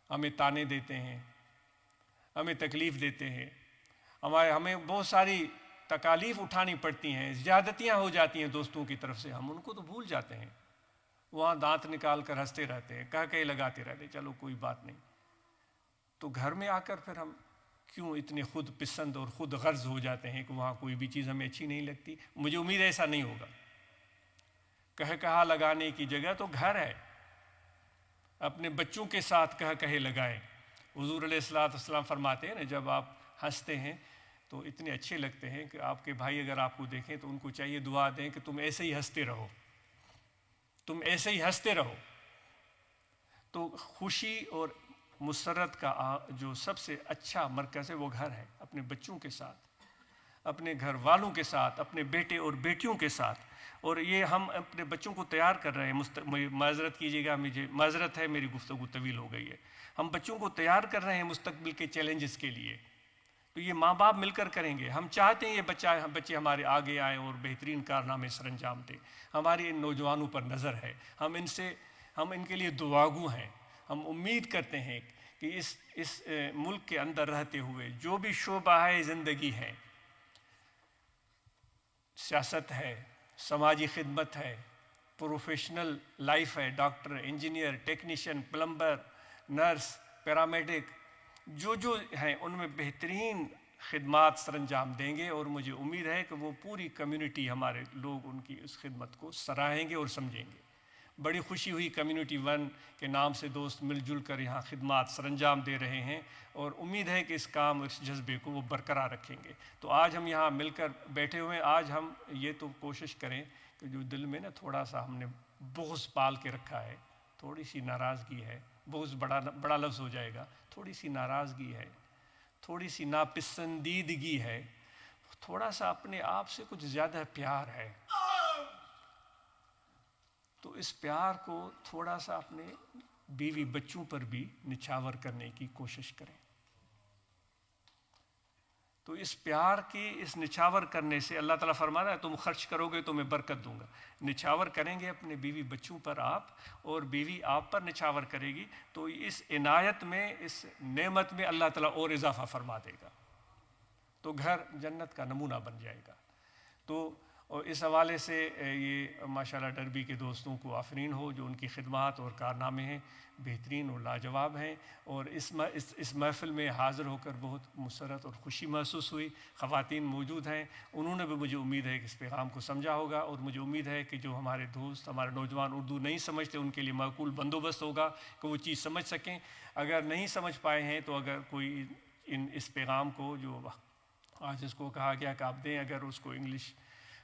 ہمیں تانے دیتے ہیں، ہمیں تکلیف دیتے ہیں، ہمیں بہت ساری تکالیف اٹھانی پڑتی ہیں، زیادتیاں ہو جاتی ہیں دوستوں کی طرف سے. ہم ان کو تو بھول جاتے ہیں، وہاں دانت نکال کر ہنستے رہتے ہیں، کہے لگاتے رہتے ہیں چلو کوئی بات نہیں. تو گھر میں آ کر پھر ہم کیوں اتنے خود پسند اور خود غرض ہو جاتے ہیں کہ وہاں کوئی بھی چیز ہمیں اچھی نہیں لگتی. مجھے امید ہے ایسا نہیں ہوگا. کہا لگانے کی جگہ تو گھر ہے. اپنے بچوں کے ساتھ کہے لگائیں. حضور علیہ السلام فرماتے ہیں نا، جب آپ ہنستے ہیں تو اتنے اچھے لگتے ہیں کہ آپ کے بھائی اگر آپ کو دیکھیں تو ان کو چاہیے دعا دیں کہ تم ایسے ہی ہنستے رہو، تم ایسے ہی ہنستے رہو. تو خوشی اور مسرت کا جو سب سے اچھا مرکز ہے وہ گھر ہے. اپنے بچوں کے ساتھ، اپنے گھر والوں کے ساتھ، اپنے بیٹے اور بیٹیوں کے ساتھ. اور یہ ہم اپنے بچوں کو تیار کر رہے ہیں. معذرت کیجیے گا، مجھے معذرت ہے، میری گفتگو طویل ہو گئی ہے. ہم بچوں کو تیار کر رہے ہیں مستقبل کے چیلنجز کے لیے. تو یہ ماں باپ مل کر کریں گے. ہم چاہتے ہیں یہ بچے ہمارے آگے آئیں اور بہترین کارنامے سر انجام دیں. ہماری ان نوجوانوں پر نظر ہے. ہم ان کے لیے دعاگو ہیں. ہم امید کرتے ہیں کہ اس ملک کے اندر رہتے ہوئے جو بھی شعبہ ہے زندگی ہے، سیاست ہے، سماجی خدمت ہے، پروفیشنل لائف ہے، doctor, engineer, technician, plumber, nurse, paramedic, جو ہیں ان میں بہترین خدمات سر انجام دیں گے. اور مجھے امید ہے کہ وہ پوری کمیونٹی، ہمارے لوگ ان کی اس خدمت کو سراہیں گے اور سمجھیں گے. بڑی خوشی ہوئی کمیونٹی 1 کے نام سے دوست مل جل کر یہاں خدمات سر انجام دے رہے ہیں، اور امید ہے کہ اس کام، اس جذبے کو وہ برقرار رکھیں گے. تو آج ہم یہاں مل کر بیٹھے ہوئے ہیں. آج ہم یہ تو کوشش کریں کہ جو دل میں نا تھوڑا سا ہم نے بغض پال کے رکھا ہے، تھوڑی سی ناراضگی ہے. بغض بڑا لفظ ہو جائے گا. تھوڑی سی ناراضگی ہے، تھوڑی سی ناپسندیدگی ہے، تھوڑا سا اپنے آپ سے کچھ زیادہ پیار ہے. تو اس پیار کو تھوڑا سا اپنے بیوی بچوں پر بھی نچھاور کرنے کی کوشش کریں. تو اس پیار کی اس نچھاور کرنے سے اللہ تعالیٰ فرما رہا ہے تم خرچ کرو گے تو میں برکت دوں گا. نچھاور کریں گے اپنے بیوی بچوں پر آپ، اور بیوی آپ پر نچھاور کرے گی، تو اس عنایت میں، اس نعمت میں اللہ تعالیٰ اور اضافہ فرما دے گا، تو گھر جنت کا نمونہ بن جائے گا. تو اور اس حوالے سے یہ ماشاءاللہ ڈربی کے دوستوں کو آفرین ہو، جو ان کی خدمات اور کارنامے ہیں بہترین اور لاجواب ہیں. اور اس محفل میں حاضر ہو کر بہت مسرت اور خوشی محسوس ہوئی. خواتین موجود ہیں، انہوں نے بھی مجھے امید ہے کہ اس پیغام کو سمجھا ہوگا، اور مجھے امید ہے کہ جو ہمارے دوست، ہمارے نوجوان اردو نہیں سمجھتے، ان کے لیے معقول بندوبست ہوگا کہ وہ چیز سمجھ سکیں. اگر نہیں سمجھ پائے ہیں تو اگر کوئی اس پیغام کو، جو آج اس کو کہا گیا کہ آپ دیں، اگر اس کو انگلش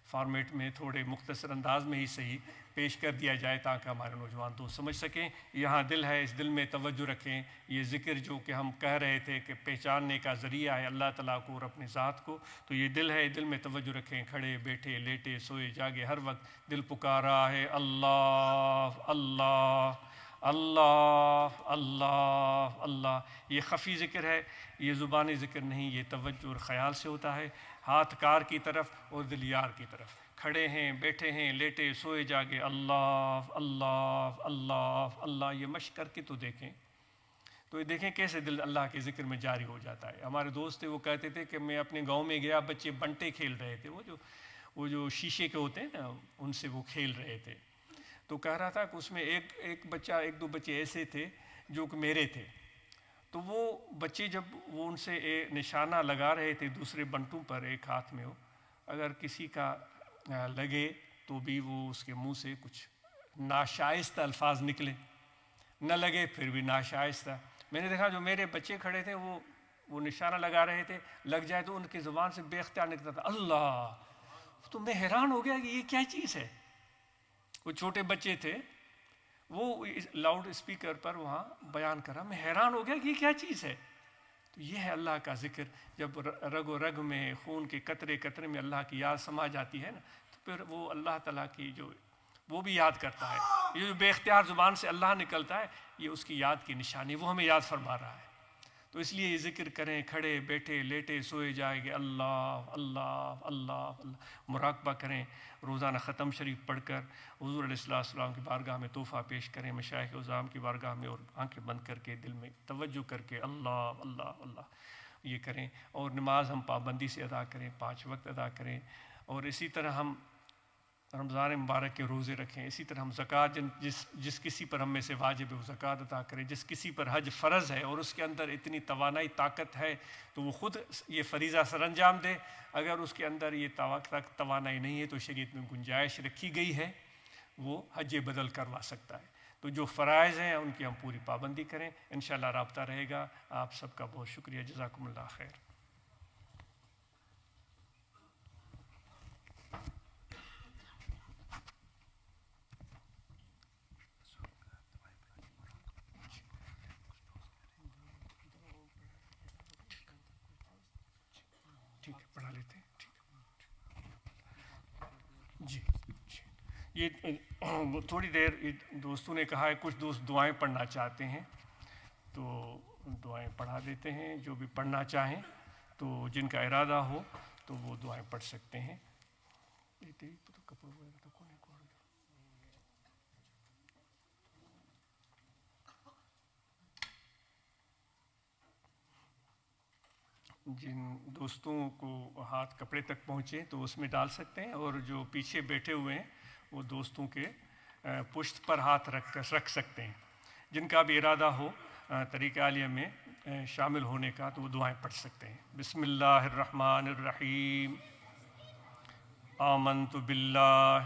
فارمیٹ میں تھوڑے مختصر انداز میں ہی صحیح پیش کر دیا جائے تاکہ ہمارے نوجوان دوست سمجھ سکیں. یہاں دل ہے، اس دل میں توجہ رکھیں. یہ ذکر جو کہ ہم کہہ رہے تھے کہ پہچاننے کا ذریعہ ہے اللہ تعالیٰ کو اور اپنے ذات کو، تو یہ دل ہے، دل میں توجہ رکھیں. کھڑے بیٹھے لیٹے سوئے جاگے ہر وقت دل پکارا ہے اللہ اللہ اللہ اللہ اللہ. یہ خفی ذکر ہے، یہ زبانی ذکر نہیں، یہ توجہ اور خیال سے ہوتا ہے، ہاتھ کار کی طرف اور دل یار کی طرف. کھڑے ہیں، بیٹھے ہیں، لیٹے سوئے جاگے اللہ اللہ اللہ اللہ. یہ مشق کر کے تو دیکھیں، تو یہ دیکھیں کیسے دل اللہ کے ذکر میں جاری ہو جاتا ہے. ہمارے دوست تھے، وہ کہتے تھے کہ میں اپنے گاؤں میں گیا، بچے بنٹے کھیل رہے تھے، وہ جو شیشے کے ہوتے ہیں نا، ان سے وہ کھیل رہے تھے. تو کہہ رہا تھا کہ اس میں ایک دو بچے ایسے تھے جو کہ میرے تھے. تو وہ بچے جب وہ ان سے نشانہ لگا رہے تھے دوسرے بنٹوں پر، ایک ہاتھ میں ہو، اگر کسی کا لگے تو بھی وہ اس کے منہ سے کچھ ناشائستہ الفاظ نکلے، نہ لگے پھر بھی ناشائستہ. میں نے دیکھا جو میرے بچے کھڑے تھے وہ نشانہ لگا رہے تھے، لگ جائے تو ان کی زبان سے بے اختیار نکلتا تھا اللہ. تو میں حیران ہو گیا کہ یہ کیا چیز ہے. وہ چھوٹے بچے تھے، وہ لاؤڈ اسپیکر پر وہاں بیان کرا. میں حیران ہو گیا کہ یہ کیا چیز ہے. تو یہ ہے اللہ کا ذکر. جب رگ و رگ میں، خون کے قطرے قطرے میں اللہ کی یاد سما جاتی ہے نا، تو پھر وہ اللہ تعالیٰ کی جو وہ بھی یاد کرتا ہے. یہ جو بے اختیار زبان سے اللہ نکلتا ہے، یہ اس کی یاد کی نشانی، وہ ہمیں یاد فرما رہا ہے. تو اس لیے یہ ذکر کریں، کھڑے بیٹھے لیٹے سوئے جائے گے اللہ اللہ اللہ اللہ. مراقبہ کریں، روزانہ ختم شریف پڑھ کر حضور علیہ السلام کی بارگاہ میں تحفہ پیش کریں، مشائخ عظام کی بارگاہ میں، اور آنکھیں بند کر کے دل میں توجہ کر کے اللہ اللہ اللہ یہ کریں. اور نماز ہم پابندی سے ادا کریں، 5 وقت ادا کریں. اور اسی طرح ہم رمضان مبارک کے روزے رکھیں. اسی طرح ہم زکوٰۃ، جس کسی پر ہم میں سے واجب ہے وہ زکوٰۃ ادا کریں. جس کسی پر حج فرض ہے اور اس کے اندر اتنی توانائی طاقت ہے تو وہ خود یہ فریضہ سر انجام دے. اگر اس کے اندر یہ توانائی نہیں ہے تو شریعت میں گنجائش رکھی گئی ہے، وہ حج بدل کروا سکتا ہے. تو جو فرائض ہیں ان کی ہم پوری پابندی کریں. انشاءاللہ رابطہ رہے گا. آپ سب کا بہت شکریہ. جزاکم اللہ خیر. ٹھیک ہے، پڑھا لیتے ہیں. جی یہ تھوڑی دیر دوستوں نے کہا ہے کچھ دوست دعائیں پڑھنا چاہتے ہیں، تو دعائیں پڑھا دیتے ہیں. جو بھی پڑھنا چاہیں تو جن کا ارادہ ہو تو وہ دعائیں پڑھ سکتے ہیں. جن دوستوں کو ہاتھ کپڑے تک پہنچے تو اس میں ڈال سکتے ہیں، اور جو پیچھے بیٹھے ہوئے ہیں وہ دوستوں کے پشت پر ہاتھ رکھ سکتے ہیں. جن کا بھی ارادہ ہو طریقہ عالیہ میں شامل ہونے کا تو وہ دعائیں پڑھ سکتے ہیں. بسم اللہ الرحمن الرحیم. آمنت باللہ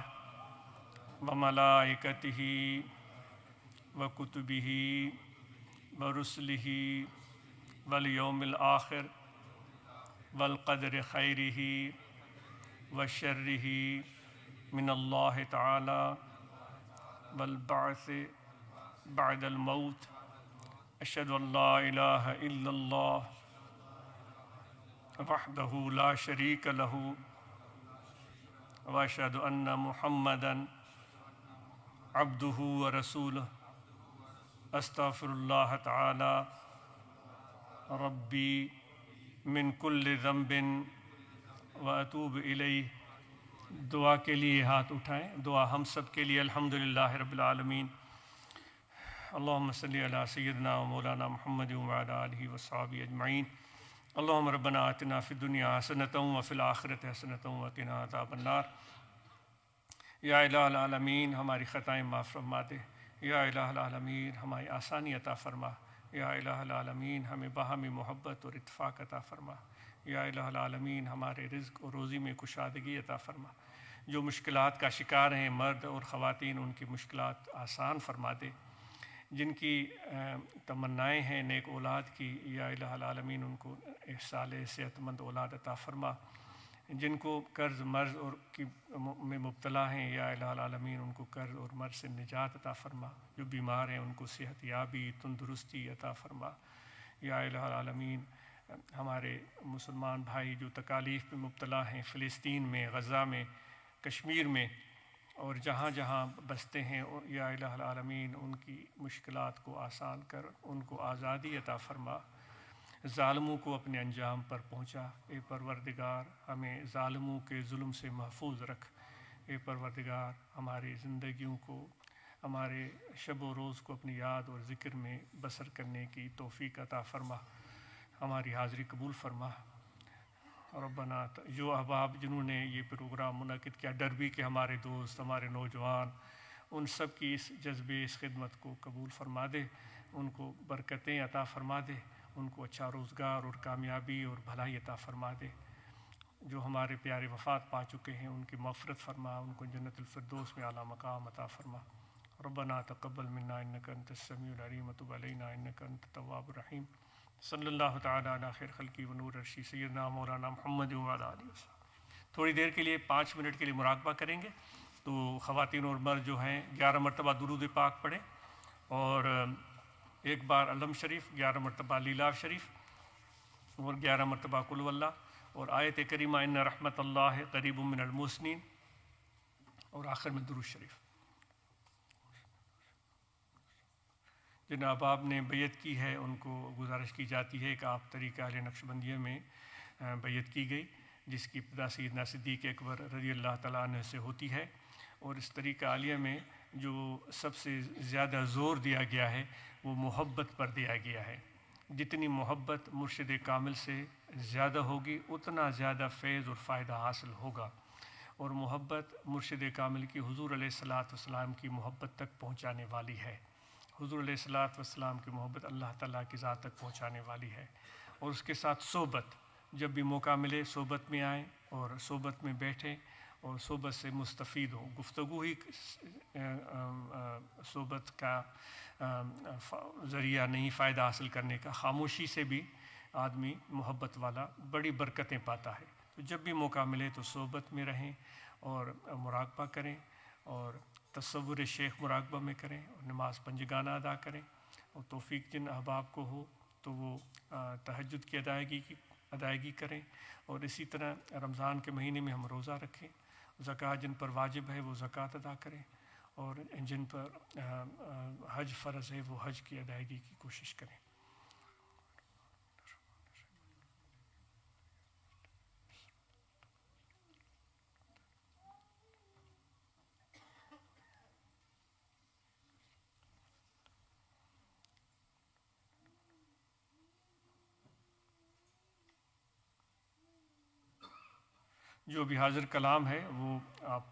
وملائکتہ وکتبہ ورسلہ والیوم الآخر والقدر خیرہ وشرہ من اللہ تعالی والبعث بعد الموت. اشہد ان لا الہ الا اللہ وحدہ لا شریک لہ واشہد ان محمدا عبدہ ورسولہ. استغفر اللہ تعالی ربی من کل ذنب واتوب الیہ. دعا کے لیے ہاتھ اٹھائیں. دعا ہم سب کے لیے. الحمدللہ رب العالمین. اللہم صلی علی سیدنا و مولانا محمد وعلی آلہ وصحبہ اجمعین. اللہم ربنا آتنا فی الدنیا حسنۃ وفی الآخرۃ حسنۃ وقنا عذاب النار. یا الہ العالمین ہماری خطائیں معاف فرما دے. یا الہ العالمین ہماری آسانی عطا فرما. یا الہ العالمین ہمیں باہمی محبت اور اتفاق عطا فرما. یا الہ العالمین ہمارے رزق اور روزی میں کشادگی عطا فرما. جو مشکلات کا شکار ہیں مرد اور خواتین ان کی مشکلات آسان فرما دے. جن کی تمنائیں ہیں نیک اولاد کی یا الہ العالمین ان کو صالح صحت مند اولاد عطا فرما. جن کو قرض مرض اور میں مبتلا ہیں یا الہ العالمین ان کو قرض اور مرض سے نجات عطا فرما. جو بیمار ہیں ان کو صحت یابی تندرستی عطا فرما. یا الہ العالمین ہمارے مسلمان بھائی جو تکالیف میں مبتلا ہیں فلسطین میں غزہ میں کشمیر میں اور جہاں جہاں بستے ہیں یا الہ العالمین ان کی مشکلات کو آسان کر ان کو آزادی عطا فرما. ظالموں کو اپنے انجام پر پہنچا. اے پروردگار ہمیں ظالموں کے ظلم سے محفوظ رکھ. اے پروردگار ہماری زندگیوں کو ہمارے شب و روز کو اپنی یاد اور ذکر میں بسر کرنے کی توفیق عطا فرما. ہماری حاضری قبول فرما. ربنا جو احباب جنہوں نے یہ پروگرام منعقد کیا ڈربی کے ہمارے دوست ہمارے نوجوان ان سب کی اس جذبے اس خدمت کو قبول فرما دے. ان کو برکتیں عطا فرما دے. ان کو اچھا روزگار اور کامیابی اور بھلائی عطا فرما دے. جو ہمارے پیارے وفات پا چکے ہیں ان کی مغفرت فرما. ان کو جنت الفردوس میں اعلیٰ مقام عطا فرما. ربنا تقبل منا انک انت السمیع العلیم وتب علینا انک انت التواب الرحیم. صلی اللہ تعالی علی خیر خلقی و نور عرشی سیدنا مولانا محمد وعلی آلہ وسلم. تھوڑی دیر کے لیے 5 منٹ کے لیے مراقبہ کریں گے. تو خواتین اور مرد جو ہیں 11 مرتبہ درود پاک پڑھیں اور ایک بار علم شریف 11 مرتبہ لیلاف شریف اور 11 مرتبہ قل واللہ اور آیت کریمہ ان رحمت اللہ قریب من المحسنین اور آخر میں درود شریف. جن احباب نے بیعت کی ہے ان کو گزارش کی جاتی ہے کہ آپ طریقہ اہل نقشبندیہ میں بیعت کی گئی جس کی ابتدا سیدنا صدیق اکبر رضی اللہ تعالیٰ عنہ سے ہوتی ہے. اور اس طریقہ عالیہ میں جو سب سے زیادہ زور دیا گیا ہے وہ محبت پر دیا گیا ہے. جتنی محبت مرشد کامل سے زیادہ ہوگی اتنا زیادہ فیض اور فائدہ حاصل ہوگا. اور محبت مرشد کامل کی حضور علیہ الصلاۃ والسلام کی محبت تک پہنچانے والی ہے. حضور علیہ الصلاۃ والسلام کی محبت اللہ تعالیٰ کی ذات تک پہنچانے والی ہے. اور اس کے ساتھ صحبت جب بھی موقع ملے صحبت میں آئیں اور صحبت میں بیٹھیں اور صحبت سے مستفید ہوں. گفتگو ہی صحبت کا ذریعہ نہیں فائدہ حاصل کرنے کا. خاموشی سے بھی آدمی محبت والا بڑی برکتیں پاتا ہے. تو جب بھی موقع ملے تو صحبت میں رہیں اور مراقبہ کریں اور تصور شیخ مراقبہ میں کریں اور نماز پنجگانہ ادا کریں. اور توفیق جن احباب کو ہو تو وہ تہجد کی ادائیگی کریں. اور اسی طرح رمضان کے مہینے میں ہم روزہ رکھیں. زکوٰۃ جن پر واجب ہے وہ زکوٰۃ ادا کریں اور جن پر حج فرض ہے وہ حج کی ادائیگی کی کوشش کریں. جو بھی حاضر کلام ہے وہ آپ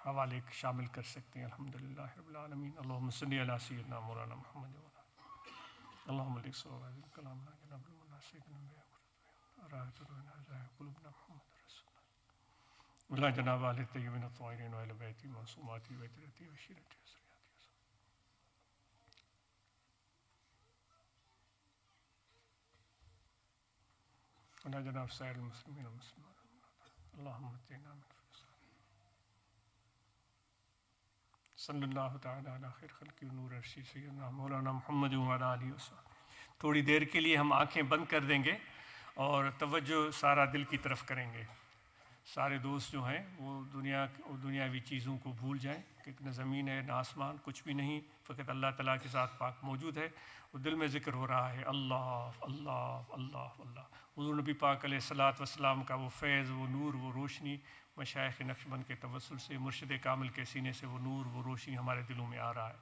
حوالے شامل کر سکتے ہیں. الحمدللہ رب العالمین. اللہم صلی علی سیدنا مولانا محمد اللہم علیہ صلی کلام جناب المناسب راحت الرحمن قلوبنا محمد رسول اللہ ولا جناب علیہ طیبین الطاہرین وعلی بیتی معصوماتی وطرتی وشیرتی وسریاتی ولا جناب سائر المسلمین والمسلمات اللہم اتنا من فضل صلی اللہ تعالیٰ علی خیر خلقی و نور عرشی سیدنا مولانا محمد وعلی آلہ وسلم. تھوڑی دیر کے لیے ہم آنکھیں بند کر دیں گے اور توجہ سارا دل کی طرف کریں گے. سارے دوست جو ہیں وہ دنیاوی چیزوں کو بھول جائیں کہ نہ زمین ہے نہ آسمان، کچھ بھی نہیں، فقط اللہ تعالیٰ کے ذات پاک موجود ہے، اور دل میں ذکر ہو رہا ہے اللہ اللہ اللہ اللہ۔ حضور نبی پاک علیہ الصلاۃ والسلام کا وہ فیض، وہ نور، وہ روشنی مشائخ نقشبند کے توسل سے، مرشد کامل کے سینے سے وہ نور، وہ روشنی ہمارے دلوں میں آ رہا ہے،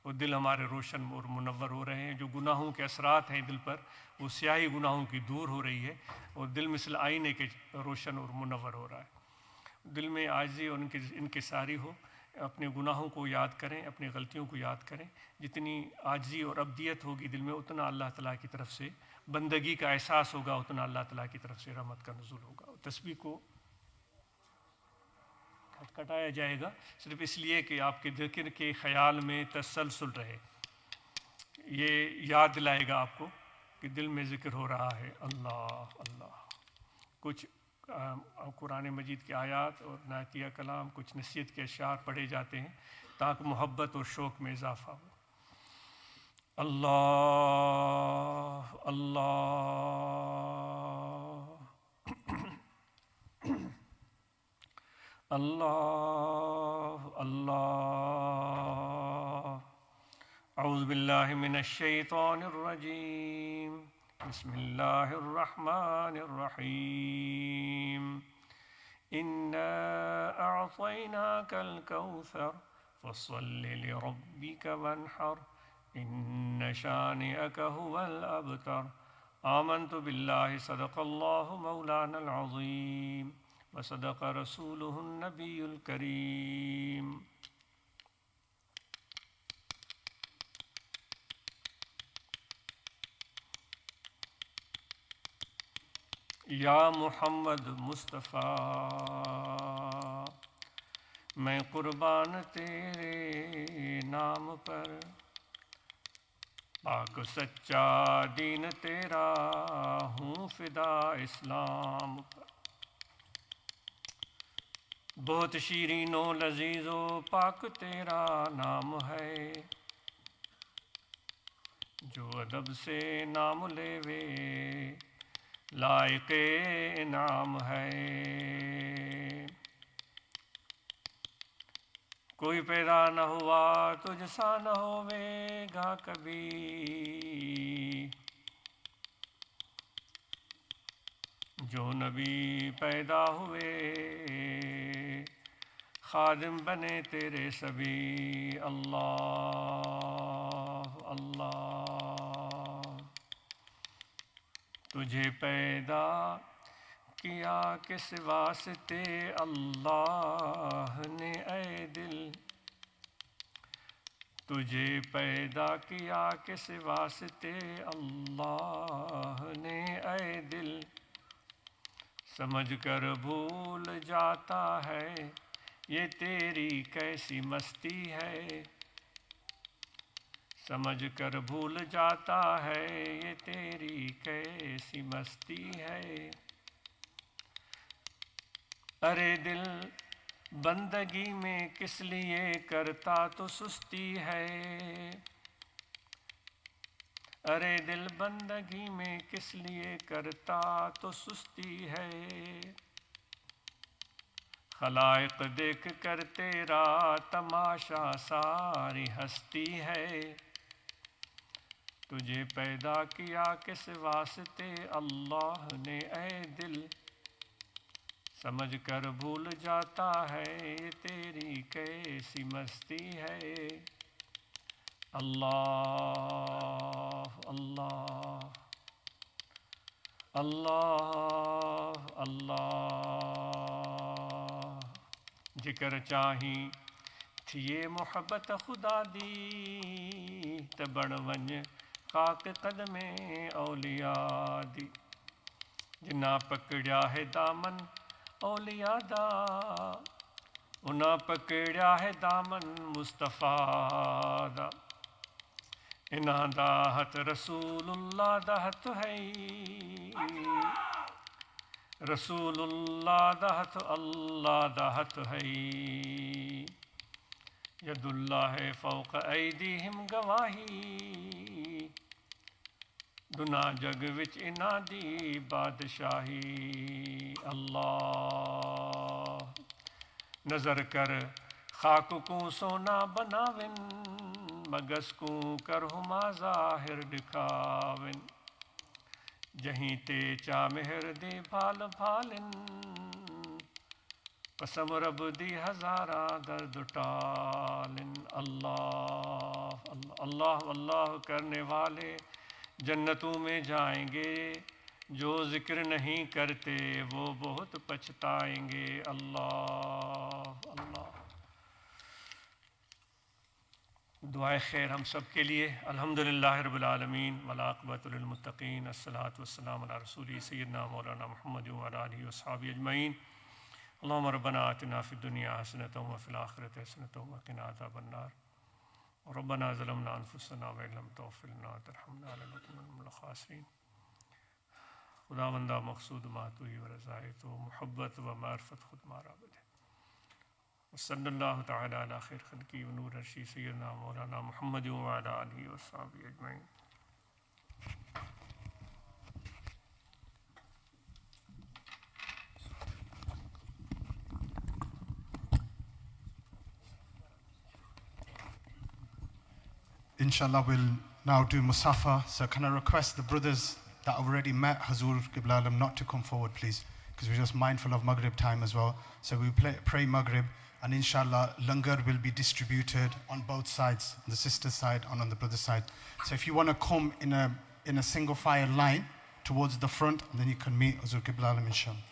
اور دل ہمارے روشن اور منور ہو رہے ہیں۔ جو گناہوں کے اثرات ہیں دل پر، وہ سیاہی گناہوں کی دور ہو رہی ہے، اور دل مثل آئینے کے روشن اور منور ہو رہا ہے۔ دل میں عاجزی اور انکساری ہو، اپنے گناہوں کو یاد کریں، اپنی غلطیوں کو یاد کریں۔ جتنی عاجزی اور عبدیت ہوگی دل میں، اتنا اللہ تعالیٰ کی طرف سے بندگی کا احساس ہوگا، اتنا اللہ تعالیٰ کی طرف سے رحمت کا نزول ہوگا۔ اور تسبیح کو کٹایا جائے گا صرف اس لیے کہ آپ کے ذکر کے خیال میں تسلسل رہے، یہ یاد دلائے گا آپ کو کہ دل میں ذکر ہو رہا ہے اللہ اللہ۔ کچھ قرآن مجید کی آیات اور نعتیہ کلام، کچھ نصیحت کے اشعار پڑھے جاتے ہیں تاکہ محبت اور شوق میں اضافہ ہو۔ اللہ اللہ اللہ اللہ۔ اعوذ باللہ من الشیطان الرجیم، بسم اللہ الرحمن الرحیم۔ انا اعطیناک الکوثر فصل لربک وانحر ان شانئک هو الابتر۔ آمنت باللہ صدق اللہ مولانا العظیم وصدق رسولہ النبی الکریم۔ یا محمد مصطفیٰ میں قربان تیرے نام پر، پاک سچا دین تیرا ہوں فدا اسلام پر۔ بہت شیرین و لذیذ و پاک تیرا نام ہے، جو ادب سے نام لے وے لائق انعام ہے۔ کوئی پیدا نہ ہوا تجھ سا نہ ہوے گا کبھی، جو نبی پیدا ہوئے خادم بنے تیرے سبھی۔ اللہ اللہ۔ تجھے پیدا کیا کس واسطے اللہ نے اے دل، تجھے پیدا کیا کس واسطے اللہ نے اے دل، سمجھ کر بھول جاتا ہے یہ تیری کیسی مستی ہے، سمجھ کر بھول جاتا ہے یہ تیری کیسی مستی ہے۔ ارے دل بندگی میں کس لیے کرتا تو سستی ہے، ارے دل بندگی میں کس لیے کرتا تو سستی ہے۔ خلائق دیکھ کر تیرا تماشا ساری ہستی ہے، تجھے پیدا کیا کس واسطے اللہ نے اے دل، سمجھ کر بھول جاتا ہے یہ تیری کیسی مستی ہے۔ اللہ اللہ اللہ اللہ۔ ذکر چاہیں تھی یہ محبت خدا دی، تے بڑھ ونج خاک قدم اولیاء دی، جنا پکڑیا ہے دامن اولیاء دا، انہاں پکڑیا ہے دامن مصطفیٰ دا، انہاں دا ہتھ رسول اللہ دا ہتھ ہے، رسول اللہ دا ہتھ اللہ دا ہتھ ہے، ید اللہ فوق ایدیہم گواہی، دنا جگ وچ انہاں دی بادشاہی۔ اللہ نظر کر خاک کو سونا بناون مگس کو کرہما ظاہر دکھاون جہیں تے چا مہر دے بھال بھالن قسم رب دی ہزارہ درد ٹالن اللہ اللہ اللہ اللہ کرنے والے جنتوں میں جائیں گے جو ذکر نہیں کرتے وہ بہت پچھتائیں گے اللہ اللہ دعائے خیر ہم سب کے لیے الحمدللہ رب العالمین والعاقبۃ للمتقین الصلاۃ والسلام علی رسول سیدنا مولانا محمد وعلی آلہ وصحبہ اجمعین اللہم ربنا آتنا فی الدنیا حسنۃ وفی الآخرۃ حسنۃ وقنا عذاب النار ربنا ظلمنا انفسنا وإن لم تغفر لنا وترحمنا لنکونن من الخاسرین خداوندہ مقصود ما توہی و رضائے تو محبت و معرفت خود مارا بلے وصلی اللہ تعالی علی خیر خلقی و نور عرشی سیدنا مولانا محمد وعلی آلہ وصحبہ اجمعین.
Inshallah, we'll now do Musafa. So can I request the brothers that have already met Hazur Qibla Alam not to come forward, please, because we're just mindful of Maghrib time as well. So we pray Maghrib, and inshallah, langar will be distributed on both sides, on the sister's side and on the brother's side. So if you want to come in a single file line towards the front, then you can meet Hazur Qibla Alam, inshallah.